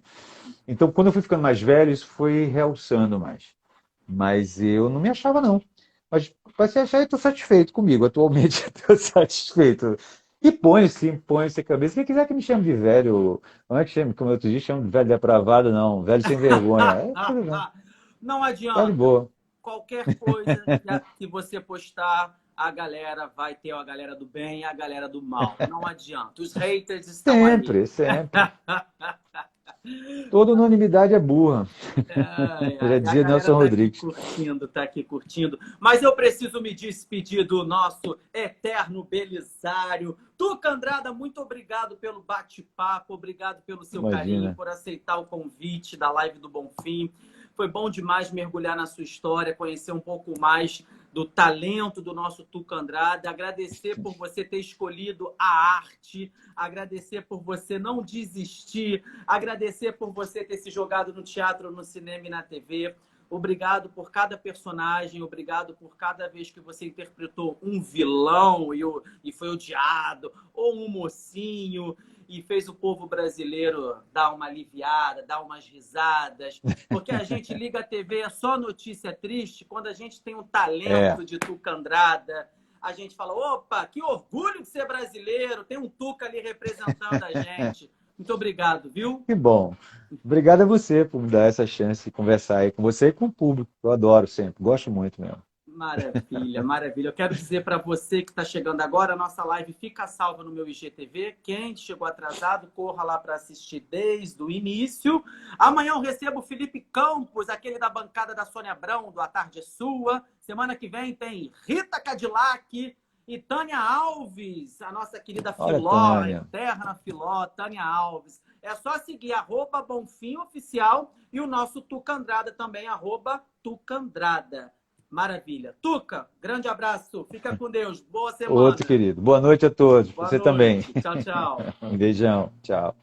[SPEAKER 2] Então, quando eu fui ficando mais velho, isso foi realçando mais. Mas eu não me achava, não. Mas para se achar, eu estou satisfeito comigo. Atualmente, estou satisfeito. E põe-se a cabeça. Quem quiser que me chame de velho, não é que chame, como outro dia, chame de velho depravado, não. Velho sem vergonha. Tudo bem.
[SPEAKER 1] Não
[SPEAKER 2] Tá de
[SPEAKER 1] adianta.
[SPEAKER 2] boa.
[SPEAKER 1] Qualquer coisa que você postar, a galera vai ter a galera do bem e a galera do mal. Não adianta. Os haters estão aí.
[SPEAKER 2] Sempre, sempre. Toda unanimidade é burra.
[SPEAKER 1] Ai,
[SPEAKER 2] Já
[SPEAKER 1] ai, a
[SPEAKER 2] dizia
[SPEAKER 1] galera
[SPEAKER 2] Nelson
[SPEAKER 1] tá aqui
[SPEAKER 2] Rodrigues.
[SPEAKER 1] curtindo, tá aqui curtindo. Mas eu preciso me despedir do nosso eterno Belisário. Tuca Andrada, muito obrigado pelo bate-papo, obrigado pelo seu carinho,
[SPEAKER 2] Imagina.
[SPEAKER 1] por aceitar o convite da live do Bonfim. Foi bom demais mergulhar na sua história, conhecer um pouco mais do talento do nosso Tuca Andrada. Agradecer por você ter escolhido a arte, agradecer por você não desistir, agradecer por você ter se jogado no teatro, no cinema e na TV. Obrigado por cada personagem, obrigado por cada vez que você interpretou um vilão e foi odiado, ou um mocinho e fez o povo brasileiro dar uma aliviada, dar umas risadas. Porque a gente liga a TV, é só notícia triste, quando a gente tem um
[SPEAKER 2] É,
[SPEAKER 1] talento de Tuca Andrada, a gente fala, opa, que orgulho de ser brasileiro, tem um Tuca ali representando a gente. Muito obrigado, viu?
[SPEAKER 2] Que bom. Obrigado a você por me dar essa chance de conversar aí com você e com o público. Eu adoro sempre, gosto muito mesmo.
[SPEAKER 1] Maravilha, maravilha. Eu quero dizer para você que está chegando agora, a nossa live fica salva no meu IGTV. Quem chegou atrasado, corra lá para assistir desde o início. Amanhã eu recebo o Felipe Campos, aquele da bancada da Sônia Abrão, do A Tarde é Sua. Semana que vem tem Rita Cadillac e Tânia Alves, a nossa querida
[SPEAKER 2] Olha,
[SPEAKER 1] Filó,
[SPEAKER 2] Tânia.
[SPEAKER 1] eterna Filó, Tânia Alves. É só seguir @BonfimOficial e o nosso Tuca Andrada também, @Tuca Andrada. Maravilha. Tuca, grande abraço. Fica com Deus. Boa semana.
[SPEAKER 2] Outro querido. Boa noite a todos.
[SPEAKER 1] Boa
[SPEAKER 2] Você também.
[SPEAKER 1] noite. Tchau, tchau.
[SPEAKER 2] Um beijão. Tchau.